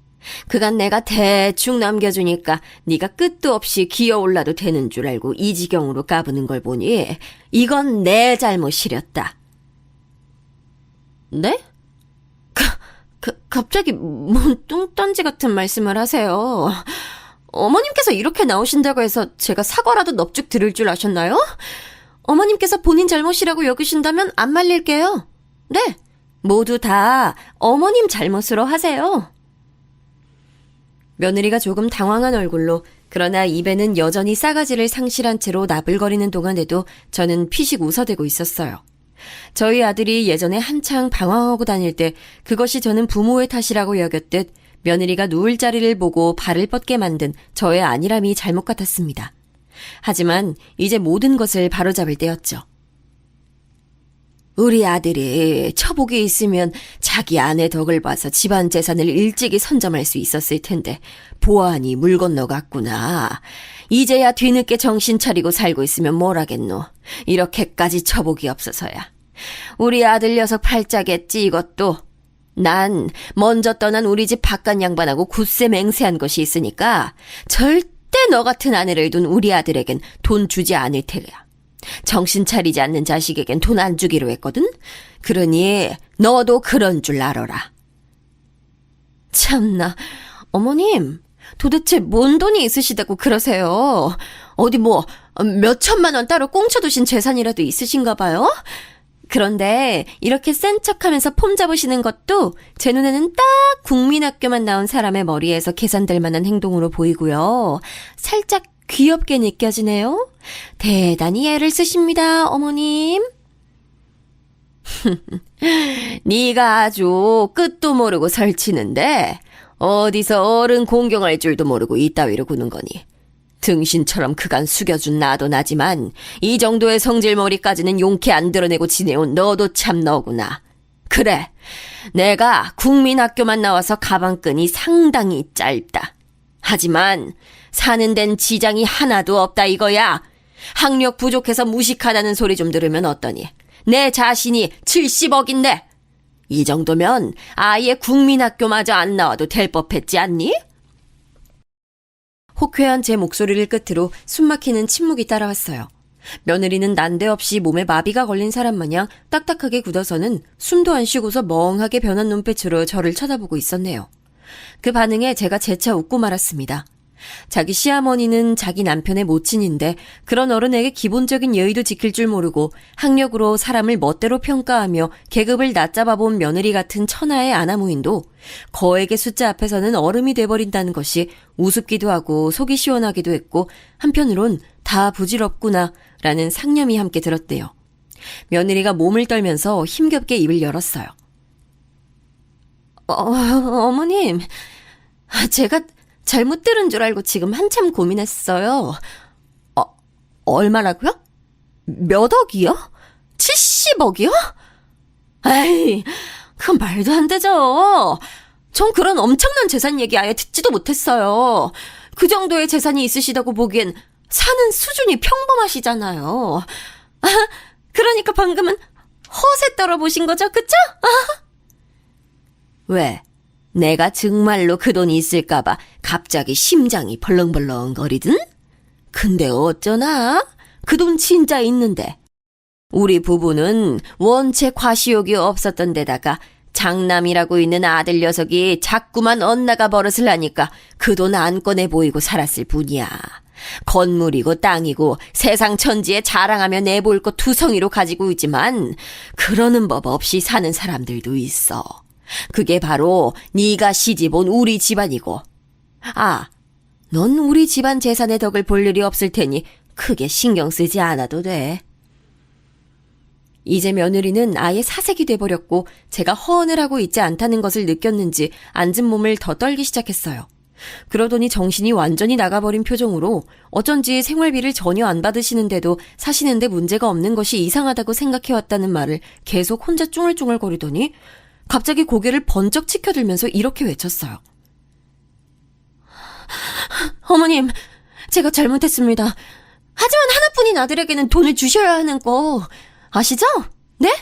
그간 내가 대충 남겨주니까 네가 끝도 없이 기어올라도 되는 줄 알고 이 지경으로 까부는 걸 보니 이건 내 잘못이렸다. 네? 갑자기 뭔 뚱딴지 같은 말씀을 하세요. 어머님께서 이렇게 나오신다고 해서 제가 사과라도 넙죽 들을 줄 아셨나요? 어머님께서 본인 잘못이라고 여기신다면 안 말릴게요. 네, 모두 다 어머님 잘못으로 하세요. 며느리가 조금 당황한 얼굴로 그러나 입에는 여전히 싸가지를 상실한 채로 나불거리는 동안에도 저는 피식 웃어대고 있었어요. 저희 아들이 예전에 한창 방황하고 다닐 때 그것이 저는 부모의 탓이라고 여겼듯 며느리가 누울 자리를 보고 발을 뻗게 만든 저의 안일함이 잘못 같았습니다. 하지만 이제 모든 것을 바로잡을 때였죠. 우리 아들이 처복이 있으면 자기 아내 덕을 봐서 집안 재산을 일찍이 선점할 수 있었을 텐데 보아하니 물 건너갔구나. 이제야 뒤늦게 정신 차리고 살고 있으면 뭘 하겠노. 이렇게까지 처복이 없어서야. 우리 아들 녀석 팔자겠지 이것도. 난 먼저 떠난 우리 집 바깥 양반하고 굳세 맹세한 것이 있으니까 절대 너 같은 아내를 둔 우리 아들에겐 돈 주지 않을 테야. 정신 차리지 않는 자식에겐 돈 안 주기로 했거든? 그러니 너도 그런 줄 알아라. 참나, 어머님, 도대체 뭔 돈이 있으시다고 그러세요? 어디 뭐 몇 천만 원 따로 꽁쳐두신 재산이라도 있으신가 봐요? 그런데 이렇게 센 척하면서 폼 잡으시는 것도 제 눈에는 딱 국민학교만 나온 사람의 머리에서 계산될 만한 행동으로 보이고요. 살짝 귀엽게 느껴지네요. 대단히 애를 쓰십니다, 어머님. 네가 아주 끝도 모르고 설치는데 어디서 어른 공경할 줄도 모르고 이따위로 구는 거니. 등신처럼 그간 숙여준 나도 나지만 이 정도의 성질머리까지는 용케 안 드러내고 지내온 너도 참 너구나. 그래, 내가 국민학교만 나와서 가방끈이 상당히 짧다. 하지만 사는 데는 지장이 하나도 없다 이거야. 학력 부족해서 무식하다는 소리 좀 들으면 어떠니? 내 자신이 70억인데 이 정도면 아예 국민학교마저 안 나와도 될 법했지 않니? 호쾌한 제 목소리를 끝으로 숨막히는 침묵이 따라왔어요. 며느리는 난데없이 몸에 마비가 걸린 사람 마냥 딱딱하게 굳어서는 숨도 안 쉬고서 멍하게 변한 눈빛으로 저를 쳐다보고 있었네요. 그 반응에 제가 재차 웃고 말았습니다. 자기 시어머니는 자기 남편의 모친인데 그런 어른에게 기본적인 예의도 지킬 줄 모르고 학력으로 사람을 멋대로 평가하며 계급을 낮잡아본 며느리 같은 천하의 아나무인도 거액의 숫자 앞에서는 얼음이 돼버린다는 것이 우습기도 하고 속이 시원하기도 했고 한편으론 다 부질없구나 라는 상념이 함께 들었대요. 며느리가 몸을 떨면서 힘겹게 입을 열었어요. 어머님, 제가 잘못 들은 줄 알고 지금 한참 고민했어요. 얼마라고요? 몇 억이요? 70억이요? 에이, 그건 말도 안 되죠. 전 그런 엄청난 재산 얘기 아예 듣지도 못했어요. 그 정도의 재산이 있으시다고 보기엔 사는 수준이 평범하시잖아요. 그러니까 방금은 허세 떨어보신 거죠, 그쵸? 왜? 내가 정말로 그 돈이 있을까봐 갑자기 심장이 벌렁벌렁거리든? 근데 어쩌나? 그 돈 진짜 있는데. 우리 부부는 원체 과시욕이 없었던 데다가 장남이라고 있는 아들 녀석이 자꾸만 엇나가 버릇을 하니까 그 돈 안 꺼내 보이고 살았을 뿐이야. 건물이고 땅이고 세상 천지에 자랑하며 내볼 것 투성이로 가지고 있지만 그러는 법 없이 사는 사람들도 있어. 그게 바로 네가 시집온 우리 집안이고. 아, 넌 우리 집안 재산의 덕을 볼 일이 없을 테니 크게 신경 쓰지 않아도 돼. 이제 며느리는 아예 사색이 돼버렸고 제가 허언을 하고 있지 않다는 것을 느꼈는지 앉은 몸을 더 떨기 시작했어요. 그러더니 정신이 완전히 나가버린 표정으로 어쩐지 생활비를 전혀 안 받으시는데도 사시는데 문제가 없는 것이 이상하다고 생각해왔다는 말을 계속 혼자 쭝얼쭝얼거리더니 갑자기 고개를 번쩍 치켜들면서 이렇게 외쳤어요. 어머님, 제가 잘못했습니다. 하지만 하나뿐인 아들에게는 돈을 주셔야 하는 거 아시죠? 네?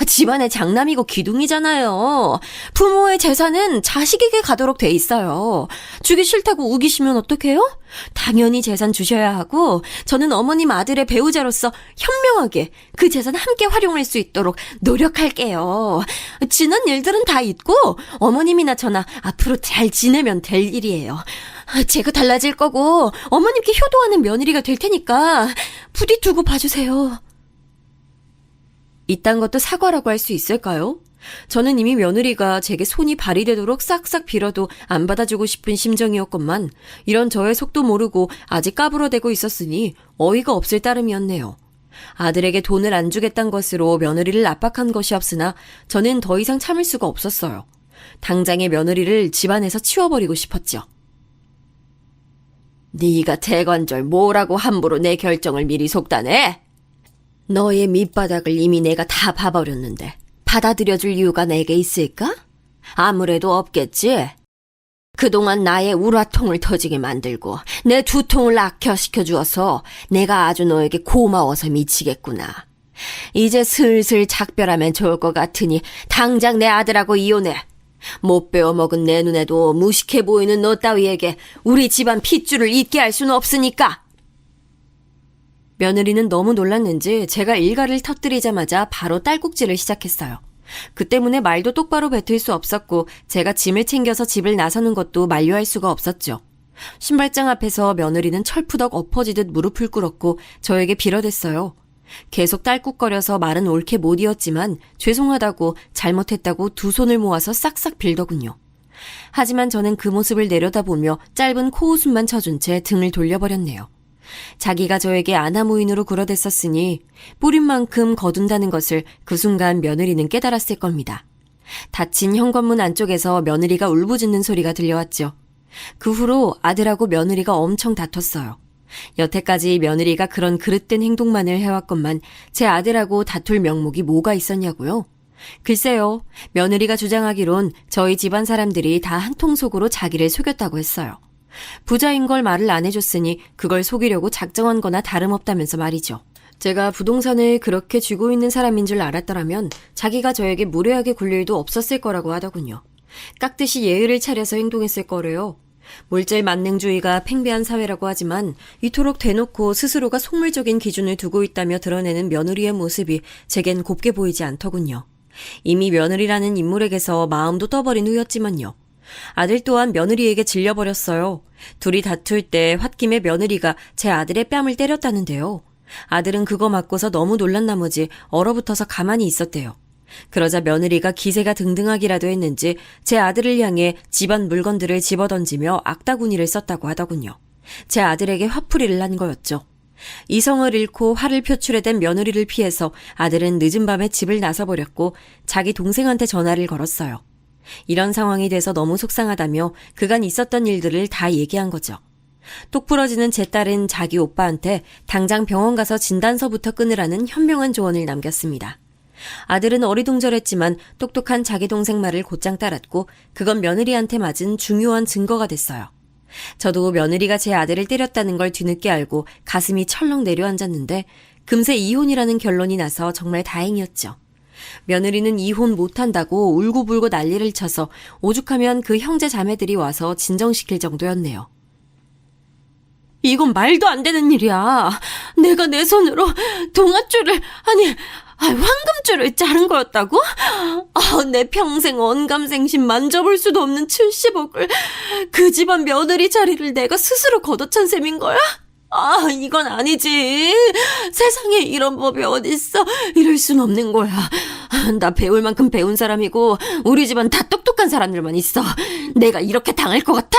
집안의 장남이고 기둥이잖아요. 부모의 재산은 자식에게 가도록 돼 있어요. 주기 싫다고 우기시면 어떡해요? 당연히 재산 주셔야 하고 저는 어머님 아들의 배우자로서 현명하게 그 재산 함께 활용할 수 있도록 노력할게요. 지난 일들은 다 잊고 어머님이나 저나 앞으로 잘 지내면 될 일이에요. 제가 달라질 거고 어머님께 효도하는 며느리가 될 테니까 부디 두고 봐주세요. 이딴 것도 사과라고 할 수 있을까요? 저는 이미 며느리가 제게 손이 발이 되도록 싹싹 빌어도 안 받아주고 싶은 심정이었건만 이런 저의 속도 모르고 아직 까불어대고 있었으니 어이가 없을 따름이었네요. 아들에게 돈을 안 주겠다는 것으로 며느리를 압박한 것이 없으나 저는 더 이상 참을 수가 없었어요. 당장의 며느리를 집안에서 치워버리고 싶었죠. 네가 대관절 뭐라고 함부로 내 결정을 미리 속단해? 너의 밑바닥을 이미 내가 다 봐버렸는데 받아들여줄 이유가 내게 있을까? 아무래도 없겠지. 그동안 나의 우라통을 터지게 만들고 내 두통을 악화시켜 주어서 내가 아주 너에게 고마워서 미치겠구나. 이제 슬슬 작별하면 좋을 것 같으니 당장 내 아들하고 이혼해. 못 배워먹은 내 눈에도 무식해 보이는 너 따위에게 우리 집안 핏줄을 잇게 할 수는 없으니까. 며느리는 너무 놀랐는지 제가 일가를 터뜨리자마자 바로 딸꾹질을 시작했어요. 그 때문에 말도 똑바로 뱉을 수 없었고 제가 짐을 챙겨서 집을 나서는 것도 만류할 수가 없었죠. 신발장 앞에서 며느리는 철푸덕 엎어지듯 무릎을 꿇었고 저에게 빌어댔어요. 계속 딸꾹거려서 말은 옳게 못 이었지만 죄송하다고 잘못했다고 두 손을 모아서 싹싹 빌더군요. 하지만 저는 그 모습을 내려다보며 짧은 코웃음만 쳐준 채 등을 돌려버렸네요. 자기가 저에게 아나무인으로 굴어댔었으니 뿌린 만큼 거둔다는 것을 그 순간 며느리는 깨달았을 겁니다. 닫힌 현관문 안쪽에서 며느리가 울부짖는 소리가 들려왔죠. 그 후로 아들하고 며느리가 엄청 다퉜어요. 여태까지 며느리가 그런 그릇된 행동만을 해왔건만 제 아들하고 다툴 명목이 뭐가 있었냐고요? 글쎄요, 며느리가 주장하기론 저희 집안 사람들이 다 한통 속으로 자기를 속였다고 했어요. 부자인 걸 말을 안 해줬으니 그걸 속이려고 작정한 거나 다름없다면서 말이죠. 제가 부동산을 그렇게 쥐고 있는 사람인 줄 알았더라면 자기가 저에게 무례하게 굴 일도 없었을 거라고 하더군요. 깍듯이 예의를 차려서 행동했을 거래요. 물질 만능주의가 팽배한 사회라고 하지만 이토록 대놓고 스스로가 속물적인 기준을 두고 있다며 드러내는 며느리의 모습이 제겐 곱게 보이지 않더군요. 이미 며느리라는 인물에게서 마음도 떠버린 후였지만요. 아들 또한 며느리에게 질려버렸어요. 둘이 다툴 때 홧김에 며느리가 제 아들의 뺨을 때렸다는데요. 아들은 그거 맞고서 너무 놀란 나머지 얼어붙어서 가만히 있었대요. 그러자 며느리가 기세가 등등하기라도 했는지 제 아들을 향해 집안 물건들을 집어던지며 악다구니를 썼다고 하더군요. 제 아들에게 화풀이를 한 거였죠. 이성을 잃고 화를 표출해댄 며느리를 피해서 아들은 늦은 밤에 집을 나서버렸고 자기 동생한테 전화를 걸었어요. 이런 상황이 돼서 너무 속상하다며 그간 있었던 일들을 다 얘기한 거죠. 똑 부러지는 제 딸은 자기 오빠한테 당장 병원 가서 진단서부터 끊으라는 현명한 조언을 남겼습니다. 아들은 어리둥절했지만 똑똑한 자기 동생 말을 곧장 따랐고 그건 며느리한테 맞은 중요한 증거가 됐어요. 저도 며느리가 제 아들을 때렸다는 걸 뒤늦게 알고 가슴이 철렁 내려앉았는데 금세 이혼이라는 결론이 나서 정말 다행이었죠. 며느리는 이혼 못한다고 울고불고 난리를 쳐서 오죽하면 그 형제 자매들이 와서 진정시킬 정도였네요. 이건 말도 안 되는 일이야. 내가 내 손으로 동아줄을, 황금줄을 자른 거였다고? 내 평생 언감생심 만져볼 수도 없는 70억을 그 집안 며느리 자리를 내가 스스로 걷어찬 셈인 거야? 이건 아니지. 세상에 이런 법이 어딨어. 이럴 순 없는 거야. 나 배울 만큼 배운 사람이고 우리 집안 다 똑똑한 사람들만 있어. 내가 이렇게 당할 것 같아?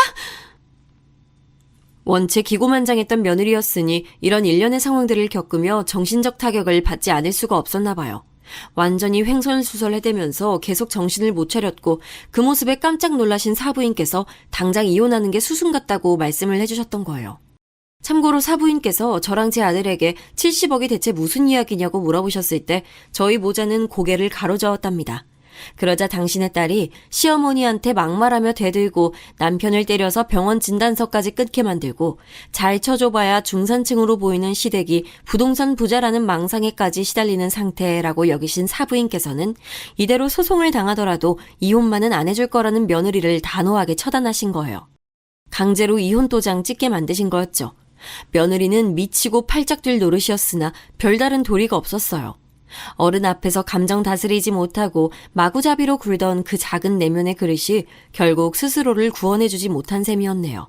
원체 기고만장했던 며느리였으니 이런 일련의 상황들을 겪으며 정신적 타격을 받지 않을 수가 없었나 봐요. 완전히 횡설수설해대면서 계속 정신을 못 차렸고 그 모습에 깜짝 놀라신 사부인께서 당장 이혼하는 게 수순 같다고 말씀을 해주셨던 거예요. 참고로 사부인께서 저랑 제 아들에게 70억이 대체 무슨 이야기냐고 물어보셨을 때 저희 모자는 고개를 가로저었답니다. 그러자 당신의 딸이 시어머니한테 막말하며 대들고 남편을 때려서 병원 진단서까지 끊게 만들고 잘 쳐줘봐야 중산층으로 보이는 시댁이 부동산 부자라는 망상에까지 시달리는 상태라고 여기신 사부인께서는 이대로 소송을 당하더라도 이혼만은 안 해줄 거라는 며느리를 단호하게 처단하신 거예요. 강제로 이혼 도장 찍게 만드신 거였죠. 며느리는 미치고 팔짝 뛸 노릇이었으나 별다른 도리가 없었어요. 어른 앞에서 감정 다스리지 못하고 마구잡이로 굴던 그 작은 내면의 그릇이 결국 스스로를 구원해주지 못한 셈이었네요.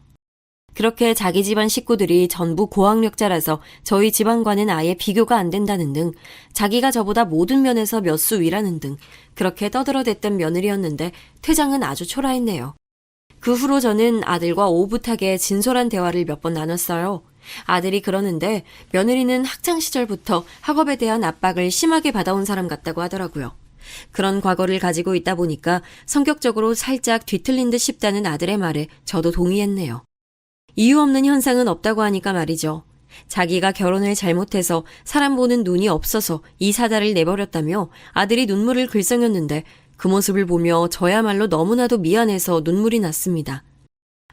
그렇게 자기 집안 식구들이 전부 고학력자라서 저희 집안과는 아예 비교가 안 된다는 등 자기가 저보다 모든 면에서 몇 수 위라는 등 그렇게 떠들어댔던 며느리였는데 퇴장은 아주 초라했네요. 그 후로 저는 아들과 오붓하게 진솔한 대화를 몇 번 나눴어요. 아들이 그러는데 며느리는 학창시절부터 학업에 대한 압박을 심하게 받아온 사람 같다고 하더라고요. 그런 과거를 가지고 있다 보니까 성격적으로 살짝 뒤틀린 듯 싶다는 아들의 말에 저도 동의했네요. 이유 없는 현상은 없다고 하니까 말이죠. 자기가 결혼을 잘못해서 사람 보는 눈이 없어서 이 사달을 내버렸다며 아들이 눈물을 글썽였는데 그 모습을 보며 저야말로 너무나도 미안해서 눈물이 났습니다.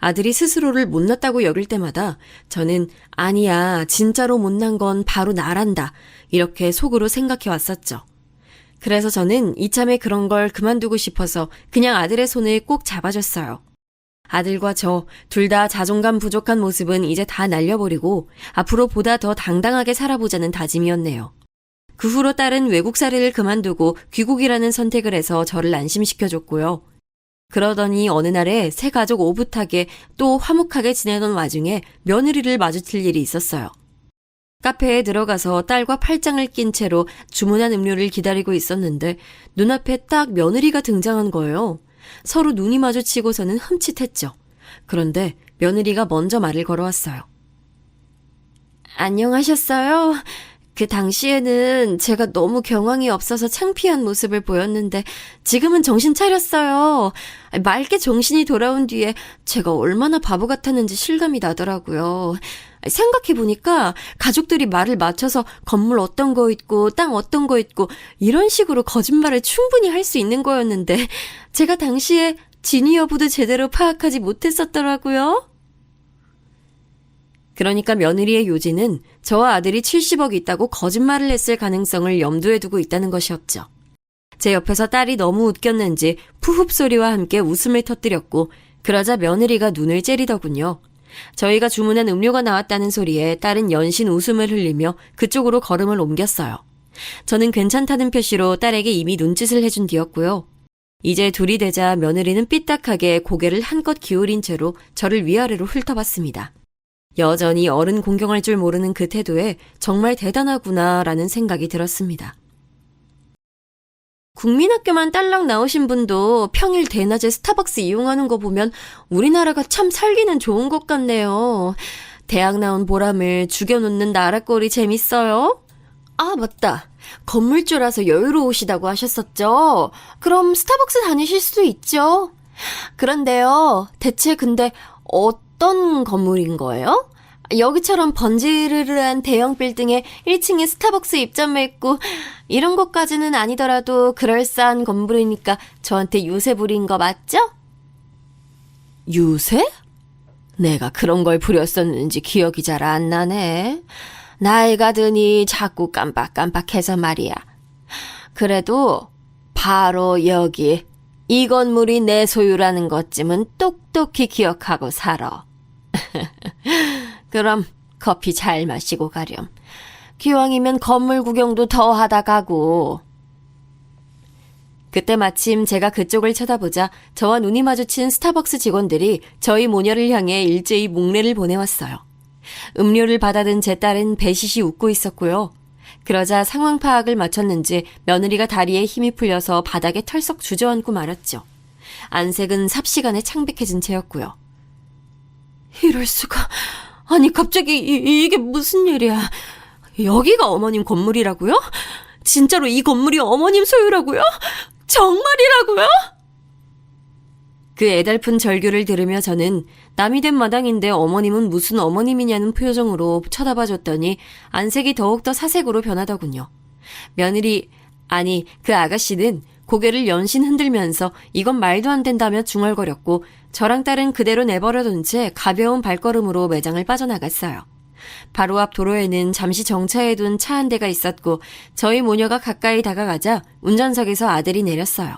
아들이 스스로를 못났다고 여길 때마다 저는 아니야, 진짜로 못난 건 바로 나란다 이렇게 속으로 생각해 왔었죠. 그래서 저는 이참에 그런 걸 그만두고 싶어서 그냥 아들의 손을 꼭 잡아줬어요. 아들과 저 둘 다 자존감 부족한 모습은 이제 다 날려버리고 앞으로 보다 더 당당하게 살아보자는 다짐이었네요. 그 후로 딸은 외국살이를 그만두고 귀국이라는 선택을 해서 저를 안심시켜줬고요. 그러더니 어느 날에 새 가족 오붓하게 또 화목하게 지내던 와중에 며느리를 마주칠 일이 있었어요. 카페에 들어가서 딸과 팔짱을 낀 채로 주문한 음료를 기다리고 있었는데 눈앞에 딱 며느리가 등장한 거예요. 서로 눈이 마주치고서는 흠칫했죠. 그런데 며느리가 먼저 말을 걸어왔어요. 안녕하셨어요? 그 당시에는 제가 너무 경황이 없어서 창피한 모습을 보였는데 지금은 정신 차렸어요. 맑게 정신이 돌아온 뒤에 제가 얼마나 바보 같았는지 실감이 나더라고요. 생각해보니까 가족들이 말을 맞춰서 건물 어떤 거 있고 땅 어떤 거 있고 이런 식으로 거짓말을 충분히 할 수 있는 거였는데 제가 당시에 진위 여부도 제대로 파악하지 못했었더라고요. 그러니까 며느리의 요지는 저와 아들이 70억이 있다고 거짓말을 했을 가능성을 염두에 두고 있다는 것이었죠. 제 옆에서 딸이 너무 웃겼는지 푸흡 소리와 함께 웃음을 터뜨렸고 그러자 며느리가 눈을 째리더군요. 저희가 주문한 음료가 나왔다는 소리에 딸은 연신 웃음을 흘리며 그쪽으로 걸음을 옮겼어요. 저는 괜찮다는 표시로 딸에게 이미 눈짓을 해준 뒤였고요. 이제 둘이 되자 며느리는 삐딱하게 고개를 한껏 기울인 채로 저를 위아래로 훑어봤습니다. 여전히 어른 공경할 줄 모르는 그 태도에 정말 대단하구나라는 생각이 들었습니다. 국민학교만 딸랑 나오신 분도 평일 대낮에 스타벅스 이용하는 거 보면 우리나라가 참 살기는 좋은 것 같네요. 대학 나온 보람을 죽여놓는 나라꼴이 재밌어요? 아, 맞다. 건물주라서 여유로우시다고 하셨었죠? 그럼 스타벅스 다니실 수도 있죠. 그런데요, 대체 근데 어떤 건물인 거예요? 여기처럼 번지르르한 대형 빌딩에 1층에 스타벅스 입점해 있고 이런 것까지는 아니더라도 그럴싸한 건물이니까 저한테 유세 부린 거 맞죠? 유세? 내가 그런 걸 부렸었는지 기억이 잘 안 나네. 나이가 드니 자꾸 깜빡깜빡해서 말이야. 그래도 바로 여기 이 건물이 내 소유라는 것쯤은 똑똑히 기억하고 살아. 그럼 커피 잘 마시고 가렴. 기왕이면 건물 구경도 더 하다 가고. 그때 마침 제가 그쪽을 쳐다보자 저와 눈이 마주친 스타벅스 직원들이 저희 모녀를 향해 일제히 묵례를 보내왔어요. 음료를 받아든 제 딸은 배시시 웃고 있었고요. 그러자 상황 파악을 마쳤는지 며느리가 다리에 힘이 풀려서 바닥에 털썩 주저앉고 말았죠. 안색은 삽시간에 창백해진 채였고요. 이럴 수가. 아니 갑자기 이게 무슨 일이야. 여기가 어머님 건물이라고요? 진짜로 이 건물이 어머님 소유라고요? 정말이라고요? 그 애달픈 절규를 들으며 저는 남이 된 마당인데 어머님은 무슨 어머님이냐는 표정으로 쳐다봐 줬더니 안색이 더욱더 사색으로 변하더군요. 며느리, 아니 그 아가씨는 고개를 연신 흔들면서 이건 말도 안 된다며 중얼거렸고 저랑 딸은 그대로 내버려둔 채 가벼운 발걸음으로 매장을 빠져나갔어요. 바로 앞 도로에는 잠시 정차해둔 차 한 대가 있었고 저희 모녀가 가까이 다가가자 운전석에서 아들이 내렸어요.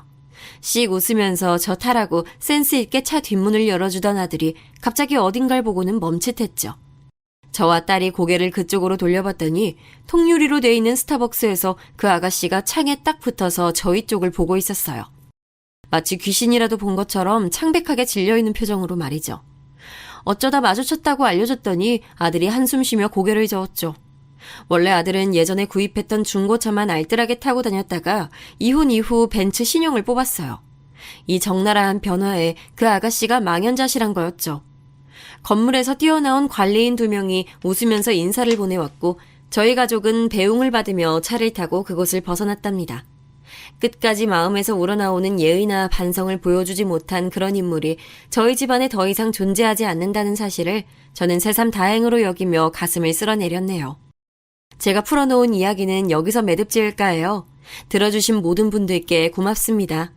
씩 웃으면서 저 타라고 센스 있게 차 뒷문을 열어주던 아들이 갑자기 어딘가를 보고는 멈칫했죠. 저와 딸이 고개를 그쪽으로 돌려봤더니 통유리로 돼 있는 스타벅스에서 그 아가씨가 창에 딱 붙어서 저희 쪽을 보고 있었어요. 마치 귀신이라도 본 것처럼 창백하게 질려있는 표정으로 말이죠. 어쩌다 마주쳤다고 알려줬더니 아들이 한숨 쉬며 고개를 저었죠. 원래 아들은 예전에 구입했던 중고차만 알뜰하게 타고 다녔다가 이혼 이후 벤츠 신용을 뽑았어요. 이 적나라한 변화에 그 아가씨가 망연자실한 거였죠. 건물에서 뛰어나온 관리인 2명이 웃으면서 인사를 보내왔고 저희 가족은 배웅을 받으며 차를 타고 그곳을 벗어났답니다. 끝까지 마음에서 우러나오는 예의나 반성을 보여주지 못한 그런 인물이 저희 집안에 더 이상 존재하지 않는다는 사실을 저는 새삼 다행으로 여기며 가슴을 쓸어내렸네요. 제가 풀어놓은 이야기는 여기서 매듭 지을까 해요. 들어주신 모든 분들께 고맙습니다.